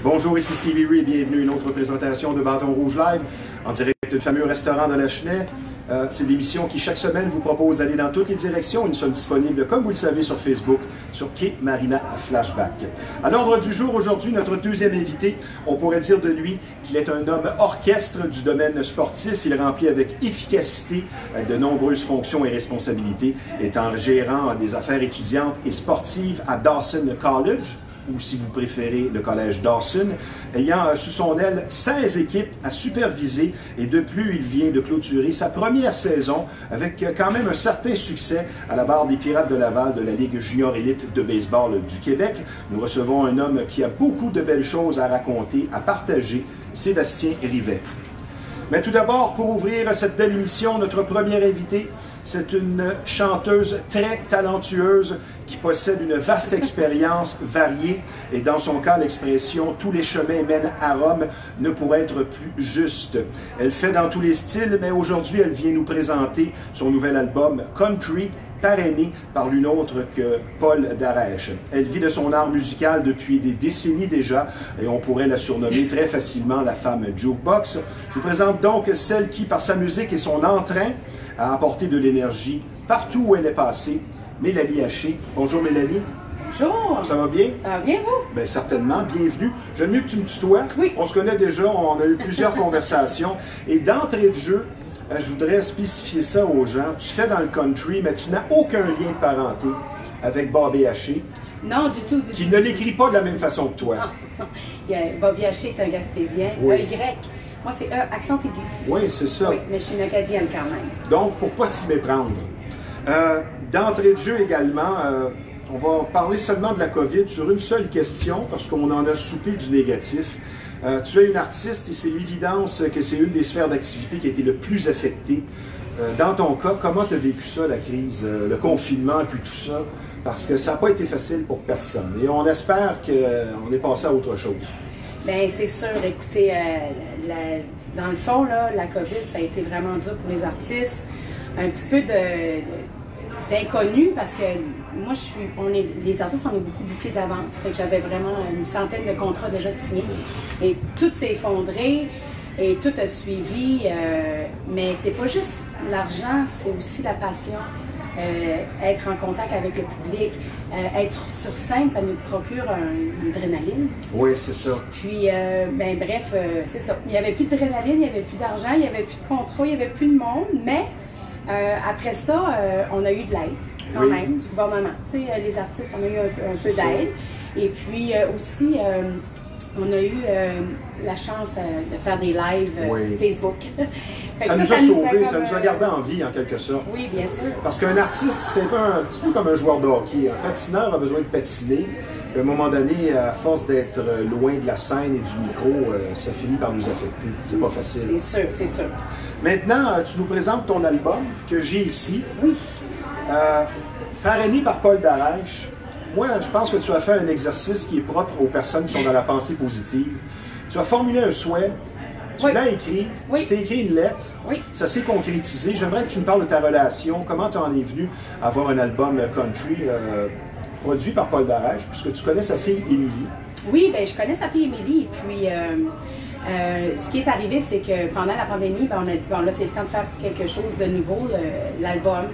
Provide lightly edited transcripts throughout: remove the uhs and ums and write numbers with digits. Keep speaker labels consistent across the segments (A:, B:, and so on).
A: Bonjour, ici Stevie Ray et bienvenue à une autre présentation de Bâton Rouge Live en direct du fameux restaurant de la Chenaie. C'est l'émission qui, chaque semaine, vous propose d'aller dans toutes les directions. Nous sommes disponibles, comme vous le savez, sur Facebook, sur Quai Marina Flashback. À l'ordre du jour, aujourd'hui, notre deuxième invité, on pourrait dire de lui qu'il est un homme orchestre du domaine sportif. Il remplit avec efficacité de nombreuses fonctions et responsabilités, étant gérant des affaires étudiantes et sportives à Dawson College, ou si vous préférez le collège Dawson, ayant sous son aile 16 équipes à superviser et de plus, il vient de clôturer sa première saison avec quand même un certain succès à la barre des Pirates de Laval de la Ligue junior élite de baseball du Québec. Nous recevons un homme qui a beaucoup de belles choses à raconter, à partager, Sébastien Rivet. Mais tout d'abord, pour ouvrir cette belle émission, notre première invitée, c'est une chanteuse très talentueuse qui possède une vaste expérience variée et dans son cas, l'expression « tous les chemins mènent à Rome » ne pourrait être plus juste. Elle fait dans tous les styles, mais aujourd'hui, elle vient nous présenter son nouvel album « Country », parrainé par l'une autre que Paul Darèche. Elle vit de son art musical depuis des décennies déjà et on pourrait la surnommer très facilement la femme jukebox. Je vous présente donc celle qui, par sa musique et son entrain, a apporté de l'énergie partout où elle est passée, Mélanie Haché. Bonjour Mélanie.
B: Bonjour.
A: Ça va bien?
B: Ça va bien vous?
A: Bien certainement, bienvenue. J'aime mieux que tu me tutoies.
B: Oui.
A: On se connaît déjà, on a eu plusieurs conversations et d'entrée de jeu, je voudrais spécifier ça aux gens. Tu fais dans le country, mais tu n'as aucun lien de parenté avec Bobby Haché.
B: Non, du tout, du tout.
A: Qui ne l'écrit pas de la même façon que toi.
B: Non. Bobby Haché est un Gaspésien,
A: Oui.
B: un Y. Moi, c'est un accent aigu.
A: Oui, c'est ça.
B: Oui, mais je suis une Acadienne quand même.
A: Donc, pour ne pas s'y méprendre. D'entrée de jeu également, on va parler seulement de la COVID sur une seule question, parce qu'on en a soupé du négatif. Tu es une artiste et c'est l'évidence que c'est une des sphères d'activité qui a été le plus affectée. Dans ton cas, comment tu as vécu ça, la crise, le confinement et puis tout ça? Parce que ça n'a pas été facile pour personne. Et on espère qu'on est passé à autre chose. Bien,
B: c'est sûr. Écoutez, dans le fond, là, la COVID, ça a été vraiment dur pour les artistes. Un petit peu d'inconnu parce que moi, les artistes, on est beaucoup bookés d'avance. Fait que j'avais vraiment une centaine de contrats déjà de signés. Et tout s'est effondré et tout a suivi. Mais c'est pas juste l'argent, c'est aussi la passion. Être en contact avec le public, être sur scène, ça nous procure une adrénaline.
A: Oui, c'est ça.
B: Puis, bref, c'est ça. Il n'y avait plus d'adrénaline, il n'y avait plus d'argent, il n'y avait plus de contrat, il n'y avait plus de monde, mais après ça, on a eu de l'aide, quand même, du gouvernement. Tu sais, les artistes, on a eu un peu d'aide. Et puis aussi, on a eu la chance de faire des lives Facebook.
A: Ça nous a sauvés, ça nous a gardé en vie, en quelque sorte.
B: Oui, bien sûr.
A: Parce qu'un artiste, c'est un petit peu comme un joueur de hockey. Un patineur a besoin de patiner. À un moment donné, à force d'être loin de la scène et du micro, ça finit par nous affecter. C'est pas facile.
B: C'est sûr, c'est sûr.
A: Maintenant, tu nous présentes ton album que j'ai ici.
B: Oui.
A: Parrainé par Paul Darèche. Moi, je pense que tu as fait un exercice qui est propre aux personnes qui sont dans la pensée positive. Tu as formulé un souhait. Tu l'as écrit, tu t'es écrit une lettre, ça s'est concrétisé. J'aimerais que tu me parles de ta relation, comment tu en es venu à avoir un album country produit par Paul Darèche, puisque tu connais sa fille Émilie. Oui,
B: bien, je connais sa fille Émilie, et puis ce qui est arrivé, c'est que pendant la pandémie, on a dit, bon là, c'est le temps de faire quelque chose de nouveau, l'album.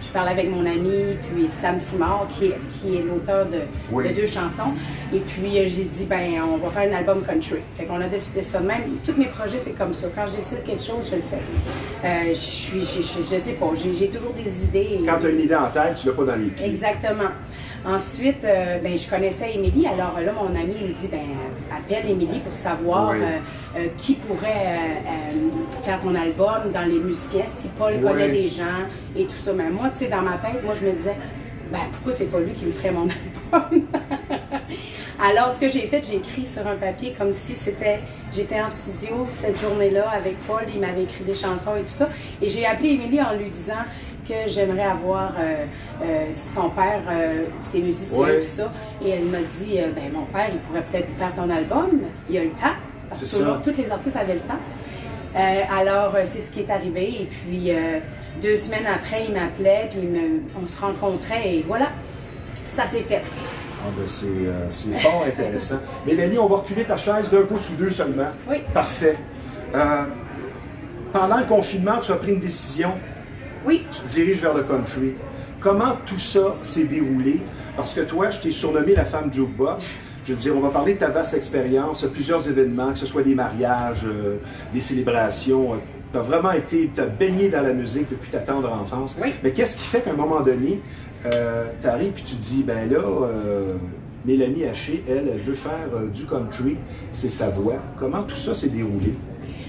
B: Je parlais avec mon ami, puis Sam Simard, qui est l'auteur de 2 chansons. Et puis j'ai dit, ben on va faire un album country. Fait qu'on a décidé ça de même. Tous mes projets, c'est comme ça. Quand je décide quelque chose, je le fais. Je sais pas, j'ai toujours des idées.
A: Quand tu as une idée en tête, tu l'as pas dans les pieds.
B: Exactement. Ensuite, je connaissais Émilie, alors là, mon ami me dit, appelle Émilie pour savoir qui pourrait faire ton album dans les musiciens, si Paul connaît des gens et tout ça. Mais moi, tu sais, dans ma tête, moi, je me disais, pourquoi c'est pas lui qui me ferait mon album? Alors, ce que j'ai fait, j'ai écrit sur un papier comme si j'étais en studio cette journée-là avec Paul, il m'avait écrit des chansons et tout ça. Et j'ai appelé Émilie en lui disant que j'aimerais avoir son père, ses musiciens, tout ça. Et elle m'a dit, mon père, il pourrait peut-être faire ton album. Il y a le temps. Parce que tous les artistes avaient le temps. Alors, c'est ce qui est arrivé. Et puis, 2 semaines après, il m'appelait, puis on se rencontrait et voilà, ça s'est fait.
A: Ah ben c'est fort intéressant. Mélanie, on va reculer ta chaise d'un pouce ou deux seulement.
B: Oui.
A: Parfait. Pendant le confinement, tu as pris une décision.
B: Oui.
A: Tu te diriges vers le country. Comment tout ça s'est déroulé? Parce que toi, je t'ai surnommé la femme jukebox. Je veux dire, on va parler de ta vaste expérience, plusieurs événements, que ce soit des mariages, des célébrations. Tu as vraiment été, tu as baigné dans la musique depuis ta tendre enfance.
B: Oui.
A: Mais qu'est-ce qui fait qu'à un moment donné, tu arrives et tu te dis, ben là, Mélanie Haché, elle veut faire du country, c'est sa voix. Comment tout ça s'est déroulé?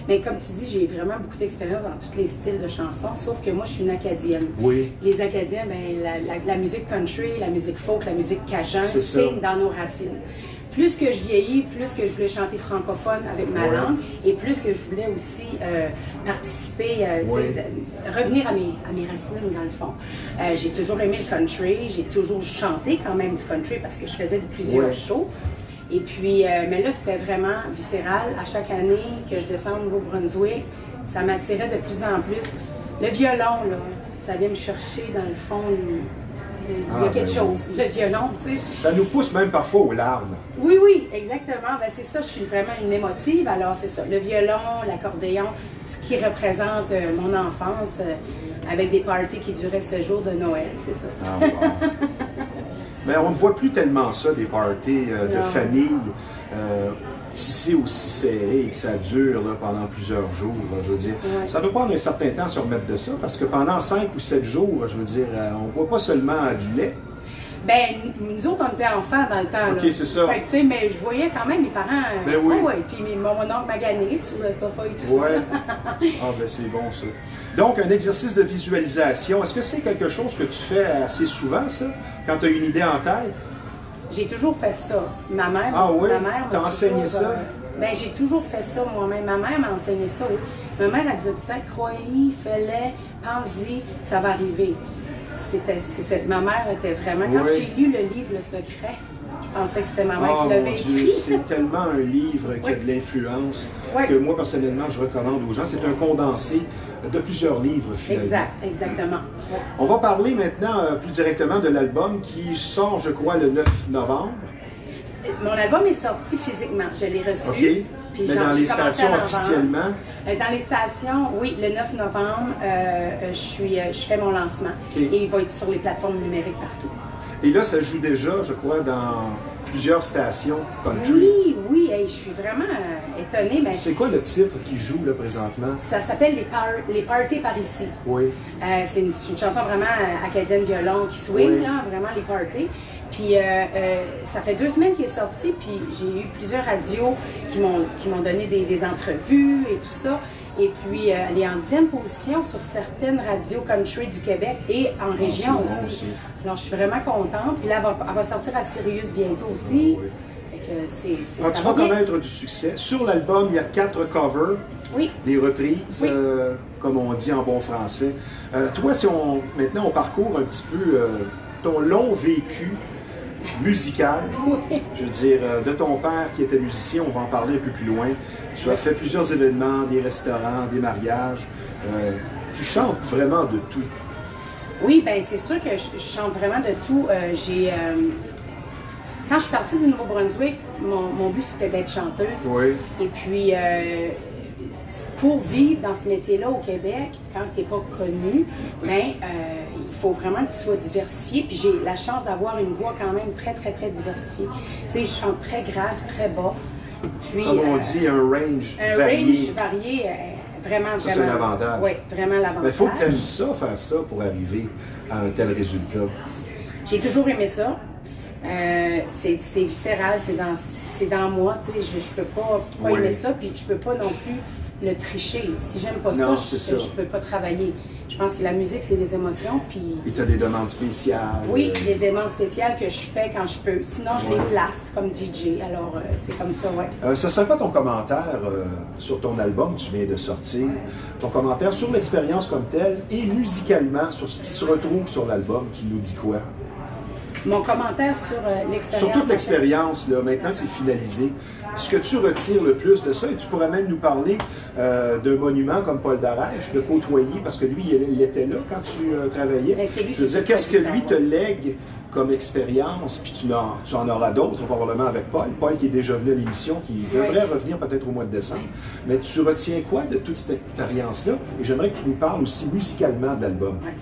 B: Mais comme tu dis, j'ai vraiment beaucoup d'expérience dans tous les styles de chansons, sauf que moi, je suis une Acadienne.
A: Oui.
B: Les Acadiens, ben, la musique country, la musique folk, la musique cajun, c'est dans nos racines. Plus que je vieillis, plus que je voulais chanter francophone avec ma langue, et plus que je voulais aussi participer, revenir à mes racines dans le fond. J'ai toujours aimé le country, j'ai toujours chanté quand même du country parce que je faisais plusieurs shows. Et puis, mais là, c'était vraiment viscéral. À chaque année que je descends au Nouveau-Brunswick, ça m'attirait de plus en plus. Le violon, là, ça vient me chercher dans le fond. Il y a quelque chose. Le violon, tu sais. Ça
A: nous pousse même parfois aux larmes.
B: Oui, oui, exactement. Ben, c'est ça, je suis vraiment une émotive. Alors, c'est ça. Le violon, l'accordéon, ce qui représente mon enfance avec des parties qui duraient 7 jours de Noël, c'est ça.
A: Ah, wow. Mais on ne voit plus tellement ça, des parties de famille tissées aussi serrées et que ça dure là, pendant plusieurs jours. Là, je veux dire, ça doit prendre un certain temps à se remettre de ça parce que pendant 5 ou 7 jours, je veux dire, on ne boit pas seulement du lait.
B: Ben, nous autres, on était enfants dans le temps.
A: OK, c'est ça.
B: Fait que, mais je voyais quand même mes parents.
A: Ben oui.
B: Puis mon oncle magané sur le sofa et tout
A: ça.
B: Ah,
A: ben c'est bon ça. Donc, un exercice de visualisation, est-ce que c'est quelque chose que tu fais assez souvent, ça, quand tu as une idée en tête?
B: J'ai toujours fait ça. Ma mère.
A: Ah oui?
B: T'as
A: enseigné ça?
B: Ben, j'ai toujours fait ça moi-même. Ma mère m'a enseigné ça, oui. Ma mère, elle disait tout le temps, croyez, fais-le, pense-y, ça va arriver. Ma mère était vraiment... Quand j'ai lu le livre Le Secret, je pensais que c'était ma mère qui l'avait écrit.
A: C'est tellement un livre qui a de l'influence que moi, personnellement, je recommande aux gens. C'est un condensé de plusieurs livres, finalement.
B: Exactement. Ouais.
A: On va parler maintenant plus directement de l'album qui sort, je crois, le 9 novembre.
B: Mon album est sorti physiquement. Je l'ai reçu.
A: OK. Puis mais dans les stations officiellement?
B: Dans les stations, oui, le 9 novembre, je fais mon lancement.
A: Okay.
B: Et il va être sur les plateformes numériques partout.
A: Et là, ça joue déjà, je crois, dans plusieurs stations country.
B: Oui, hey, je suis vraiment étonnée. Mais...
A: C'est quoi le titre qui joue là présentement?
B: Ça s'appelle les Parties par ici.
A: Oui.
B: C'est une chanson vraiment acadienne violon qui swing, là, vraiment les parties. Puis ça fait 2 semaines qu'il est sorti, puis j'ai eu plusieurs radios qui m'ont donné des entrevues et tout ça. Et puis, elle est en 10e position sur certaines radios country du Québec et en région aussi. Alors, je suis vraiment contente. Puis là, elle va sortir à Sirius bientôt aussi.
A: Alors, tu vas connaître du succès. Sur l'album, il y a 4 covers, des reprises, comme on dit en bon français. Toi, si maintenant on parcourt un petit peu ton long vécu musical, je veux dire, de ton père qui était musicien, on va en parler un peu plus loin. Tu as fait plusieurs événements, des restaurants, des mariages. Tu chantes vraiment de tout.
B: Oui, bien c'est sûr que je chante vraiment de tout. Quand je suis partie du Nouveau-Brunswick, mon but c'était d'être chanteuse.
A: Oui.
B: Et puis, pour vivre dans ce métier-là au Québec, quand tu n'es pas connu, ben, il faut vraiment que tu sois diversifié. Puis j'ai la chance d'avoir une voix quand même très, très, très diversifiée. Tu sais, je chante très grave, très bas. Puis,
A: comme on dit, un range varié.
B: Un range varié, vraiment,
A: ça, c'est un avantage.
B: Oui, vraiment l'avantage.
A: Mais il faut que tu aimes ça, faire ça, pour arriver à un tel résultat.
B: J'ai toujours aimé ça. C'est viscéral, c'est dans moi, tu sais, je peux pas aimer ça, puis je peux pas non plus le tricher. Si j'aime pas ça, je peux pas travailler. Je pense que la musique, c'est les émotions, puis...
A: Et tu as des demandes spéciales.
B: Oui, des demandes spéciales que je fais quand je peux. Sinon, je les place comme DJ, alors c'est comme ça,
A: ce serait pas ton commentaire sur ton album que tu viens de sortir, ton commentaire sur l'expérience comme telle et musicalement sur ce qui se retrouve sur l'album, tu nous dis quoi?
B: Mon commentaire sur l'expérience.
A: Sur toute l'expérience, là, maintenant que c'est finalisé, ce que tu retires le plus de ça, et tu pourrais même nous parler d'un monument comme Paul Darèche, de côtoyer, parce que lui, il était là quand tu travaillais. Je veux dire, qu'est-ce que lui te lègue comme expérience, puis tu en auras d'autres probablement avec Paul. Paul qui est déjà venu à l'émission, qui devrait revenir peut-être au mois de décembre. Mais tu retiens quoi de toute cette expérience-là? Et j'aimerais que tu nous parles aussi musicalement de l'album.
B: Ouais.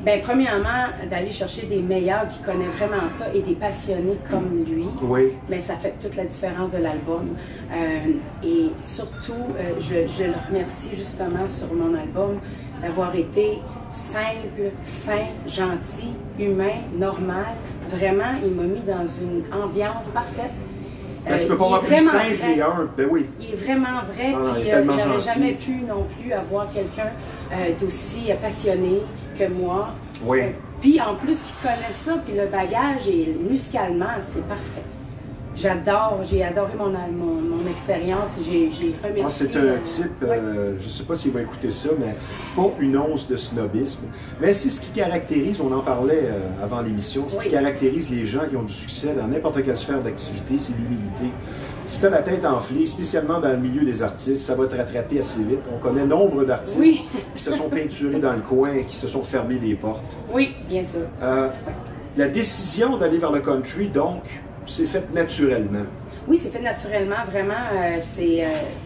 B: Bien, premièrement, d'aller chercher des meilleurs qui connaissent vraiment ça et des passionnés comme lui.
A: Oui.
B: Bien, ça fait toute la différence de l'album. Et surtout, je le remercie justement sur mon album d'avoir été simple, fin, gentil, humain, normal. Vraiment, il m'a mis dans une ambiance parfaite.
A: Ben, tu peux pas avoir plus simple et humble, ben oui.
B: Il est vraiment vrai, puis j'aurais jamais pu non plus avoir quelqu'un d'aussi passionné que moi.
A: Oui.
B: Puis en plus, qui connaît ça, puis le bagage, et musicalement, c'est parfait. J'adore, j'ai adoré mon expérience, j'ai remercié.
A: C'est un type, je ne sais pas s'il va écouter ça, mais pas une once de snobisme. Mais c'est ce qui caractérise, on en parlait avant l'émission, ce qui caractérise les gens qui ont du succès dans n'importe quelle sphère d'activité, c'est l'humilité. Si tu as la tête enflée, spécialement dans le milieu des artistes, ça va te rattraper assez vite. On connaît nombre d'artistes qui se sont peinturés dans le coin, qui se sont fermés des portes.
B: Oui, bien sûr.
A: La décision d'aller vers le country, donc, c'est fait naturellement.
B: Oui, c'est fait naturellement, vraiment.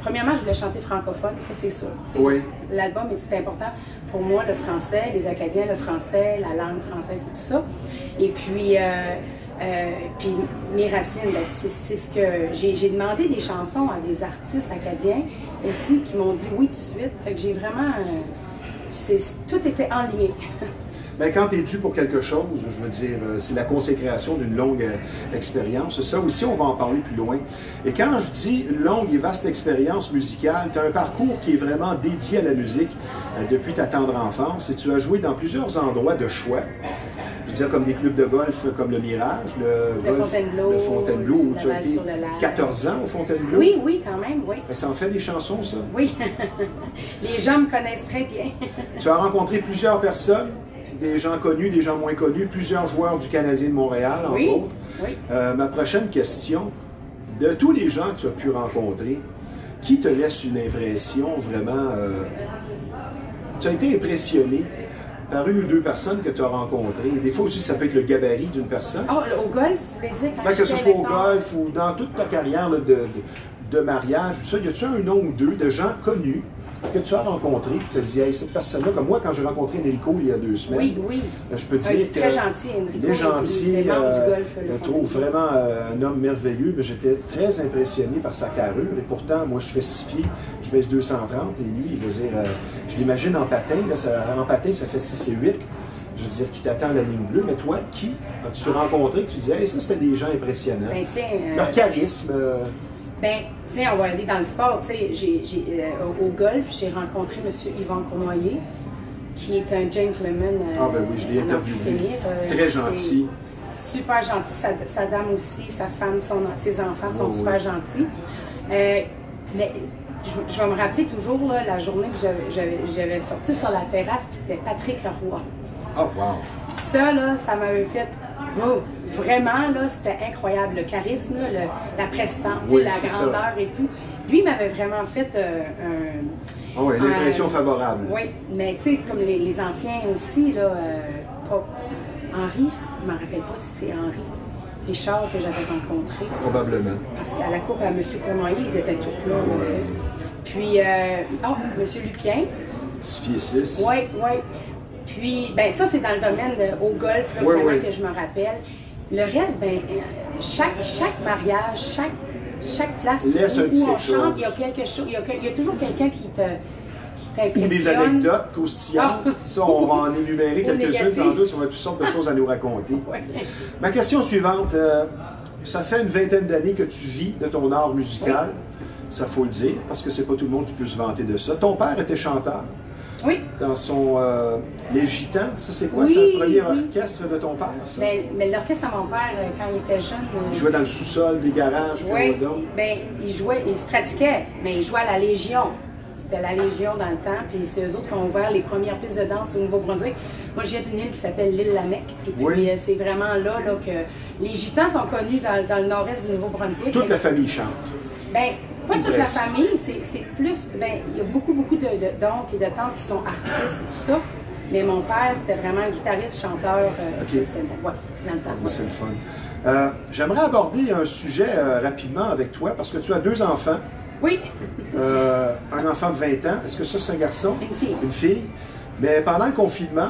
B: Premièrement, je voulais chanter francophone, ça c'est sûr.
A: Oui.
B: L'album est important pour moi, le français, les Acadiens, le français, la langue française et tout ça. Et puis, puis mes racines, ben, c'est ce que j'ai demandé des chansons à des artistes acadiens aussi qui m'ont dit oui tout de suite. Fait que j'ai vraiment, tout était enligné.
A: Bien, quand tu es dû pour quelque chose, je veux dire, c'est la consécration d'une longue expérience. Ça aussi, on va en parler plus loin. Et quand je dis longue et vaste expérience musicale, tu as un parcours qui est vraiment dédié à la musique depuis ta tendre enfance et tu as joué dans plusieurs endroits de choix. Je veux dire, comme des clubs de golf comme le Mirage, le Fontainebleau, où tu as été 14 ans au Fontainebleau.
B: Oui, oui, quand même, oui.
A: Mais ça en fait des chansons, ça?
B: Oui. Les gens me connaissent très bien.
A: Tu as rencontré plusieurs personnes, des gens connus, des gens moins connus, plusieurs joueurs du Canadien de Montréal, entre autres.
B: Oui.
A: Ma prochaine question, de tous les gens que tu as pu rencontrer, qui te laisse une impression vraiment... tu as été impressionné par une ou deux personnes que tu as rencontrées. Des fois aussi, ça peut être le gabarit d'une personne.
B: Oh, au golf, vous voulez dire quand
A: que ce soit au golf ou dans toute ta carrière là, de mariage, tout ça, y a-tu un nom ou deux de gens connus que tu as rencontrés, tu te dis, hey, cette personne-là, comme moi, quand j'ai rencontré Enrico il y a 2 semaines,
B: oui.
A: Je peux te dire que...
B: Très gentil, Enrico.
A: Il est gentil,
B: du golf,
A: je trouve vraiment un homme merveilleux, mais j'étais très impressionné par sa carrure, et pourtant, moi, je fais 6 pieds, je pèse 230, et lui, il veut dire, je l'imagine en patin, là, en patin, ça fait 6 et 8, je veux dire, qui t'attend à la ligne bleue, mais toi, qui as-tu rencontré, que tu disais, hey, ça, c'était des gens impressionnants,
B: ben, tiens,
A: leur charisme...
B: Ben, tiens, on va aller dans le sport. Tu sais, au golf, j'ai rencontré M. Yvan Cournoyer, qui est un gentleman.
A: Ah, ben oui, je l'ai interviewé. Très gentil.
B: Super gentil. Sa dame aussi, sa femme, ses enfants sont super gentils. Mais je vais me rappeler toujours là, la journée que j'avais sorti sur la terrasse, puis c'était Patrick Leroy.
A: Oh, wow!
B: Ça, là, ça m'avait fait. Oh, vraiment, là, c'était incroyable. Le charisme, là, la prestance, la grandeur et tout. Lui, il m'avait vraiment fait
A: oui, l'impression favorable.
B: Oui, mais tu sais, comme les anciens aussi, là, Henri, je ne me rappelle pas si c'est Henri Richard que j'avais rencontré.
A: Probablement.
B: Parce qu'à la coupe à M. Cournoyer, ils étaient tous là, tu sais. Puis, M. Lupien.
A: 6 pieds 6.
B: Oui, oui. Puis, ben ça, c'est dans le domaine au golf, là, vraiment que je me rappelle. Le reste, ben, chaque mariage, chaque place où on chante, il y a quelque chose, il y a toujours quelqu'un qui t'impressionne.
A: Ou des anecdotes croustillantes. Ça, on va en énumérer quelques-unes tantôt, on a toutes sortes de choses à nous raconter. Ma question suivante, ça fait une vingtaine d'années que tu vis de ton art musical, ça faut le dire, parce que c'est pas tout le monde qui peut se vanter de ça. Ton père était chanteur.
B: Oui.
A: Dans son... Les Gitans, ça c'est quoi? C'est le premier orchestre de ton père, ça?
B: Mais l'orchestre à mon père, quand il était jeune...
A: Il jouait dans le sous-sol des garages?
B: Oui, bien, il se pratiquait, mais il jouait à la Légion. C'était la Légion dans le temps, puis c'est eux autres qui ont ouvert les premières pistes de danse au Nouveau-Brunswick. Moi, je viens d'une île qui s'appelle l'île Lamec, et puis c'est vraiment là, que les Gitans sont connus dans le nord-est du Nouveau-Brunswick.
A: Toute la famille chante.
B: Bien, pas toute la famille, c'est plus, ben, il y a beaucoup d'oncles et de tantes qui sont artistes et tout ça, mais mon père, c'était vraiment un guitariste, chanteur, exceptionnel. Ouais, dans le temps.
A: C'est le fun. J'aimerais aborder un sujet rapidement avec toi, parce que tu as 2 enfants.
B: Oui.
A: Un enfant de 20 ans. Est-ce que ça, c'est un garçon?
B: Une fille.
A: Une fille. Mais pendant le confinement,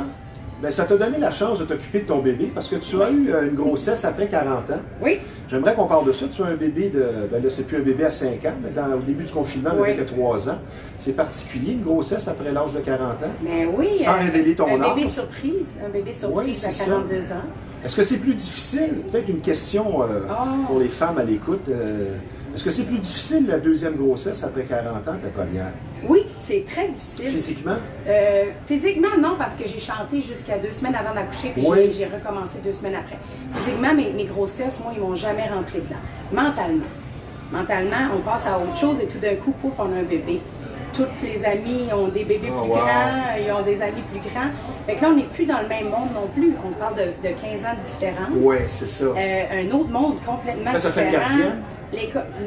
A: ben, ça t'a donné la chance de t'occuper de ton bébé, parce que tu as eu une grossesse après 40 ans.
B: Oui.
A: J'aimerais qu'on parle de ça. Tu as un bébé de... Ben là, c'est plus un bébé à 5 ans, mais au début du confinement, il n'avait que 3 ans. C'est particulier, une grossesse après l'âge de 40 ans.
B: Mais oui.
A: Sans révéler ton âge.
B: Un bébé surprise à 42 ans.
A: Est-ce que c'est plus difficile? Peut-être une question pour les femmes à l'écoute. Est-ce que c'est plus difficile la deuxième grossesse après 40 ans que la première?
B: Oui, c'est très difficile.
A: Physiquement?
B: Physiquement, non, parce que j'ai chanté jusqu'à 2 semaines avant d'accoucher, puis j'ai recommencé 2 semaines après. Physiquement, mes grossesses, moi, ils m'ont jamais rentré dedans. Mentalement, on passe à autre chose et tout d'un coup, pouf, on a un bébé. Toutes les amies ont des bébés plus grands, ils ont des amis plus grands. Fait que là, on n'est plus dans le même monde non plus. On parle de 15 ans de différence.
A: Oui, c'est ça.
B: Un autre monde complètement différent.
A: Ça fait une gardienne?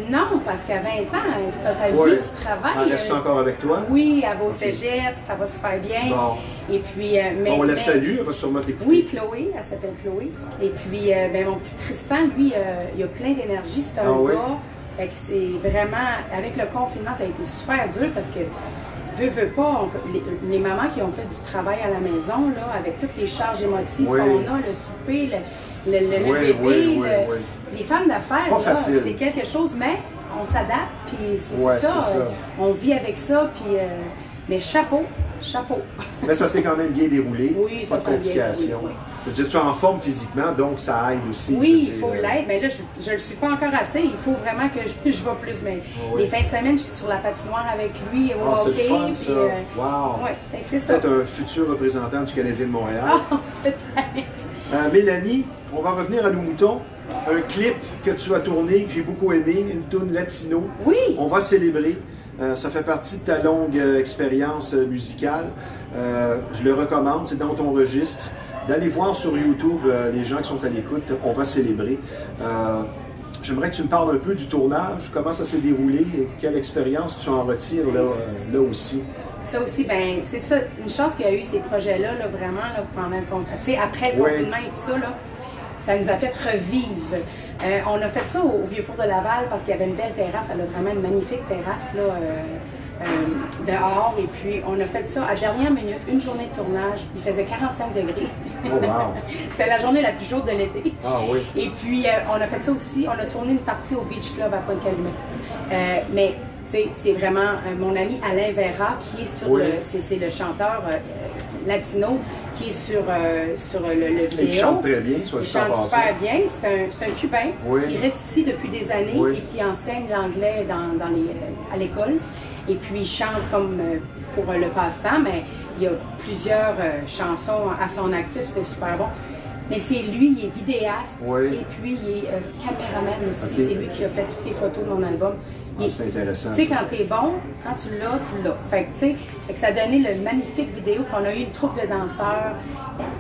B: Non, parce qu'à 20 ans, tu as ta vie, tu travailles.
A: Elle reste encore avec toi?
B: Oui, elle va au cégep, ça va super bien.
A: Bon.
B: Et puis,
A: on la salue, elle va sûrement t'écouter.
B: Oui, Chloé, elle s'appelle Chloé. Et puis, mon petit Tristan, lui, il a plein d'énergie, c'est un gars. Fait que c'est vraiment, avec le confinement, ça a été super dur parce que, veux pas, les mamans qui ont fait du travail à la maison, là, avec toutes les charges émotives qu'on a, le souper, le bébé, les femmes d'affaires, c'est quelque chose, mais on s'adapte, puis c'est ça, on vit avec ça, puis, mais chapeau.
A: Mais ça s'est quand même bien déroulé,
B: pas
A: de complications. Je veux dire, tu es en forme physiquement, donc ça aide aussi.
B: Oui, il faut l'aider, mais là, je ne le suis pas encore assez, il faut vraiment que je vais plus, mais les fins de semaine, je suis sur la patinoire avec lui, au hockey,
A: c'est le fun, ça.
B: Wow! Ouais, c'est ça.
A: Peut-être un futur représentant du Canadien de Montréal.
B: Peut-être.
A: Mélanie, on va revenir à nos moutons. Un clip que tu as tourné, que j'ai beaucoup aimé, une tourne latino.
B: Oui!
A: On va célébrer. Ça fait partie de ta longue expérience musicale. Je le recommande, c'est dans ton registre. D'aller voir sur YouTube les gens qui sont à l'écoute, on va célébrer. J'aimerais que tu me parles un peu du tournage, comment ça s'est déroulé, et quelle expérience tu en retires là aussi.
B: Ça aussi, ben, tu sais, ça, une chance qu'il y a eu ces projets-là, là, vraiment, là, pendant le confinement. Tu sais, après le confinement et tout ça, là, ça nous a fait revivre. On a fait ça au Vieux-Four de Laval parce qu'il y avait une belle terrasse, elle a vraiment une magnifique terrasse là, dehors. Et puis on a fait ça à dernière minute, une journée de tournage, il faisait 45 degrés.
A: Oh, wow.
B: C'était la journée la plus chaude de l'été.
A: Ah oui.
B: Et puis on a fait ça aussi, on a tourné une partie au Beach Club à Pointe-Calumet. Mais c'est vraiment mon ami Alain Vera qui est sur c'est le chanteur latino qui est sur le vidéo.
A: Il chante très bien, soit
B: il chante super bien. C'est un Cubain qui reste ici depuis des années et qui enseigne l'anglais à l'école. Et puis il chante comme pour le passe-temps, mais il y a plusieurs chansons à son actif, c'est super bon. Mais c'est lui, il est vidéaste et puis il est caméraman aussi. C'est lui qui a fait toutes les photos de mon album.
A: C'est intéressant.
B: Tu sais, quand t'es bon, quand tu l'as, tu l'as. Fait que, tu sais, ça a donné le magnifique vidéo. Puis on a eu une troupe de danseurs,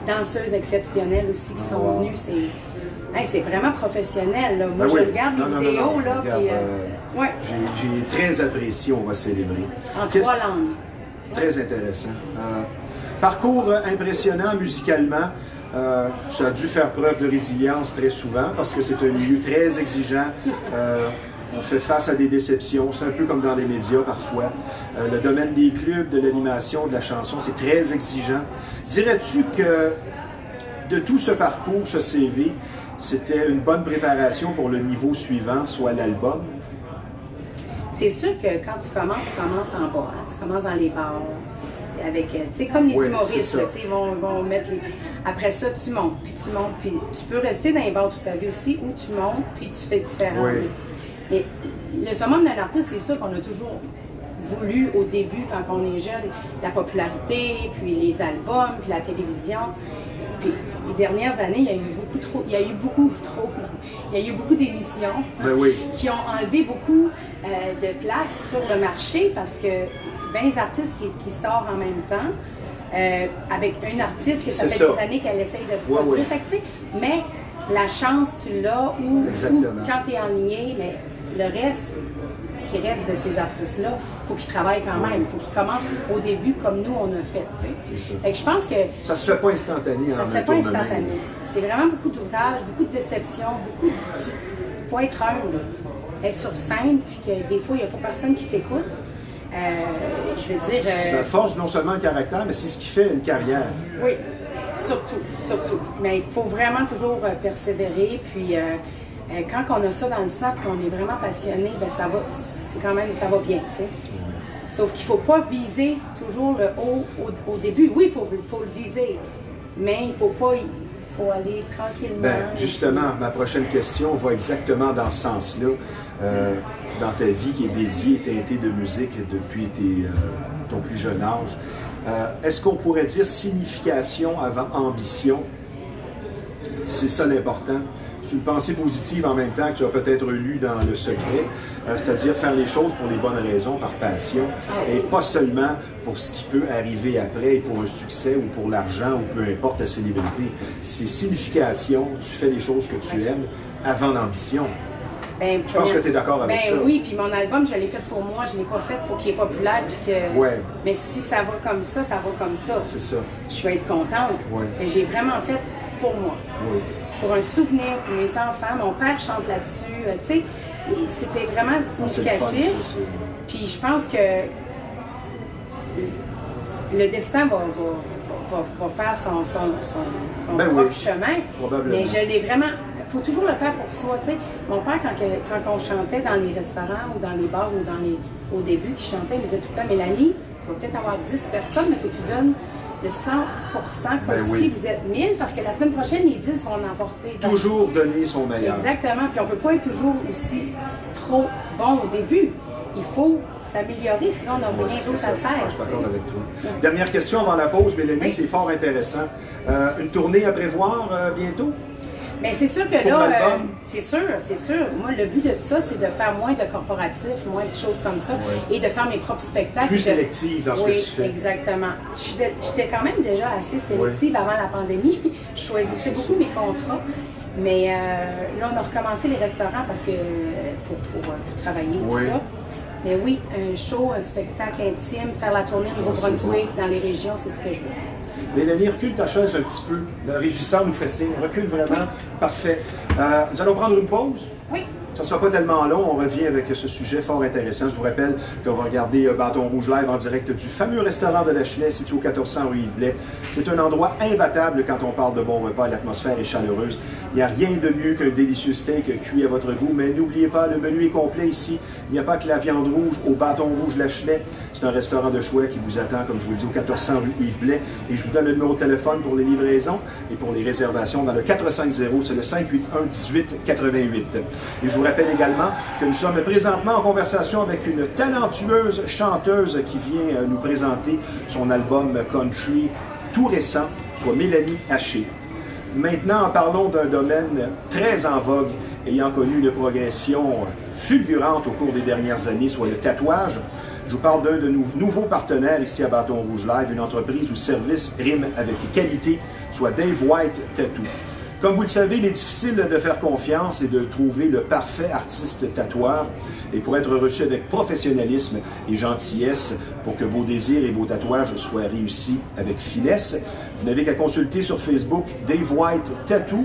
B: danseuses exceptionnelles aussi qui sont venues. C'est vraiment professionnel. Là. Moi, je regarde les vidéos. Là, puis,
A: j'ai très apprécié, on va célébrer.
B: En 3 langues.
A: Très intéressant. Parcours impressionnant musicalement. Tu as dû faire preuve de résilience très souvent parce que c'est un milieu très exigeant. On fait face à des déceptions, c'est un peu comme dans les médias parfois. Le domaine des clubs, de l'animation, de la chanson, c'est très exigeant. Dirais-tu que de tout ce parcours, ce CV, c'était une bonne préparation pour le niveau suivant, soit l'album?
B: C'est sûr que quand tu commences en bas. Hein? Tu commences dans les bars. Avec, tu sais, comme les humoristes, là, ils vont mettre les... Après ça, tu montes, puis tu peux rester dans les bars toute ta vie aussi, ou tu montes, puis tu fais différent. Mais le summum d'un artiste, c'est sûr qu'on a toujours voulu au début, quand on est jeune, la popularité, puis les albums, puis la télévision. Puis les dernières années, il y a eu beaucoup trop Il y a eu beaucoup d'émissions qui ont enlevé beaucoup de place sur le marché parce que 20 artistes qui sortent en même temps, avec une artiste qui ça fait des années qu'elle essaye de se produire. Fait que, mais la chance, tu l'as, ou quand tu es enligné, mais le reste qui reste de ces artistes-là, il faut qu'ils travaillent quand même. Il faut qu'ils commencent au début comme nous, on a fait. Fait que je pense que...
A: Ça se fait pas instantané.
B: Ça se fait pas instantané. C'est vraiment beaucoup d'ouvrages, beaucoup de déceptions, beaucoup de... Il faut être humble, être sur scène, puis que des fois, il n'y a pas personne qui t'écoute. Je veux dire...
A: Ça forge non seulement le caractère, mais c'est ce qui fait une carrière.
B: Oui, surtout. Mais il faut vraiment toujours persévérer, puis quand on a ça dans le sang, qu'on est vraiment passionné, ben ça va, c'est quand même, ça va bien, tu sais. Sauf qu'il ne faut pas viser toujours le haut au début. Oui, il faut le viser, mais il faut pas... Il faut aller tranquillement.
A: Ben, justement, ma prochaine question va exactement dans ce sens-là. Dans ta vie qui est dédiée, teintée de musique depuis ton plus jeune âge, est-ce qu'on pourrait dire signification avant ambition? C'est ça l'important. C'est une pensée positive en même temps que tu as peut-être lu dans Le Secret, c'est-à-dire faire les choses pour les bonnes raisons, par passion, et pas seulement pour ce qui peut arriver après, pour un succès ou pour l'argent ou peu importe la célébrité. C'est signification, tu fais les choses que tu aimes avant l'ambition.
B: Ben,
A: je pense que tu es d'accord avec ça.
B: Oui, puis mon album, je l'ai fait pour moi, je ne l'ai pas fait pour qu'il est populaire. Puis que... Mais si ça va comme ça, ça va comme ça.
A: C'est ça.
B: Je vais être contente. Mais j'ai vraiment fait pour moi. Pour un souvenir, pour mes enfants. Mon père chante là-dessus. Tu sais, c'était vraiment significatif. Puis je pense que le destin va faire son propre chemin. Mais je l'ai vraiment... Il faut toujours le faire pour soi, tu sais. Mon père, quand on chantait dans les restaurants ou dans les bars ou au début, qui chantait, il me disait tout le temps, Mélanie, tu vas peut-être avoir 10 personnes, mais il faut que tu donnes le 100% comme si vous êtes 1000, parce que la semaine prochaine, les 10 vont en emporter. Donc,
A: toujours donner son meilleur.
B: Exactement. Puis on ne peut pas être toujours aussi trop bon au début. Il faut s'améliorer, sinon on n'a rien d'autre à faire.
A: Je suis d'accord avec toi. Dernière question avant la pause, Mélanie, c'est fort intéressant. Une tournée à prévoir bientôt?
B: Mais c'est sûr que là, c'est sûr. Moi, le but de ça, c'est de faire moins de corporatifs, moins de choses comme ça, et de faire mes propres spectacles.
A: Plus sélective dans ce que tu fais.
B: Oui, exactement. J'étais quand même déjà assez sélective avant la pandémie. Je choisissais beaucoup mes contrats. Mais là, on a recommencé les restaurants parce que pour travailler, tout ça. Mais oui, un show, un spectacle intime, faire la tournée au Nouveau-Brunswick, dans les régions, c'est ce que je veux.
A: Mélanie, recule ta chaise un petit peu. Le régisseur nous fait signe. Recule vraiment. Parfait. Nous allons prendre une pause.
B: Oui.
A: Ça ne sera pas tellement long. On revient avec ce sujet fort intéressant. Je vous rappelle qu'on va regarder Bâton Rouge Live en direct du fameux restaurant de Lachenay, situé au 1400 rue Yves Blais. C'est un endroit imbattable quand on parle de bon repas. L'atmosphère est chaleureuse. Il n'y a rien de mieux qu'un délicieux steak cuit à votre goût. Mais n'oubliez pas, le menu est complet ici. Il n'y a pas que la viande rouge au Bâton Rouge Lachenay. C'est un restaurant de choix qui vous attend, comme je vous le dis, au 1400 rue Yves Blais. Et je vous donne le numéro de téléphone pour les livraisons et pour les réservations dans le 450, c'est le 581-1888. Et je vous rappelle également que nous sommes présentement en conversation avec une talentueuse chanteuse qui vient nous présenter son album country tout récent, soit Mélanie Haché. Maintenant, parlons d'un domaine très en vogue, ayant connu une progression fulgurante au cours des dernières années, soit le tatouage. Je vous parle d'un de nos nouveaux partenaires ici à Bâton Rouge Live, une entreprise où service rime avec qualité, soit Dave White Tattoo. Comme vous le savez, il est difficile de faire confiance et de trouver le parfait artiste tatoueur. Et pour être reçu avec professionnalisme et gentillesse, pour que vos désirs et vos tatouages soient réussis avec finesse, vous n'avez qu'à consulter sur Facebook Dave White Tattoo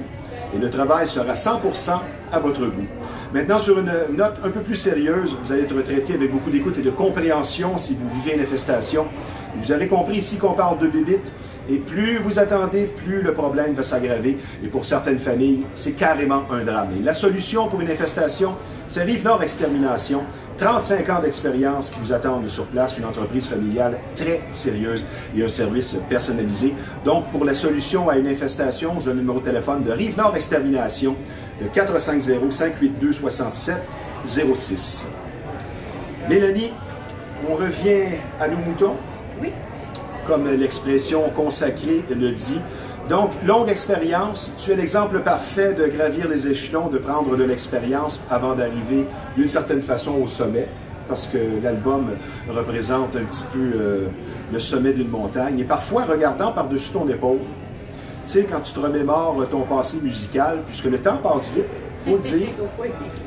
A: et le travail sera 100% à votre goût. Maintenant, sur une note un peu plus sérieuse, vous allez être traité avec beaucoup d'écoute et de compréhension si vous vivez une infestation. Et vous avez compris ici qu'on parle de bébites. Et plus vous attendez, plus le problème va s'aggraver. Et pour certaines familles, c'est carrément un drame. Et la solution pour une infestation, c'est Rive-Nord Extermination. 35 ans d'expérience qui vous attendent sur place, une entreprise familiale très sérieuse et un service personnalisé. Donc, pour la solution à une infestation, je donne le numéro de téléphone de Rive-Nord Extermination, le 450-582-6706. Mélanie, on revient à nos moutons.
B: Oui.
A: Comme l'expression consacrée le dit, Donc, longue expérience, tu es l'exemple parfait de gravir les échelons, de prendre de l'expérience avant d'arriver d'une certaine façon au sommet, parce que l'album représente un petit peu le sommet d'une montagne. Et parfois, regardant par-dessus ton épaule, tu sais, quand tu te remémores ton passé musical, puisque le temps passe vite, il faut le dire,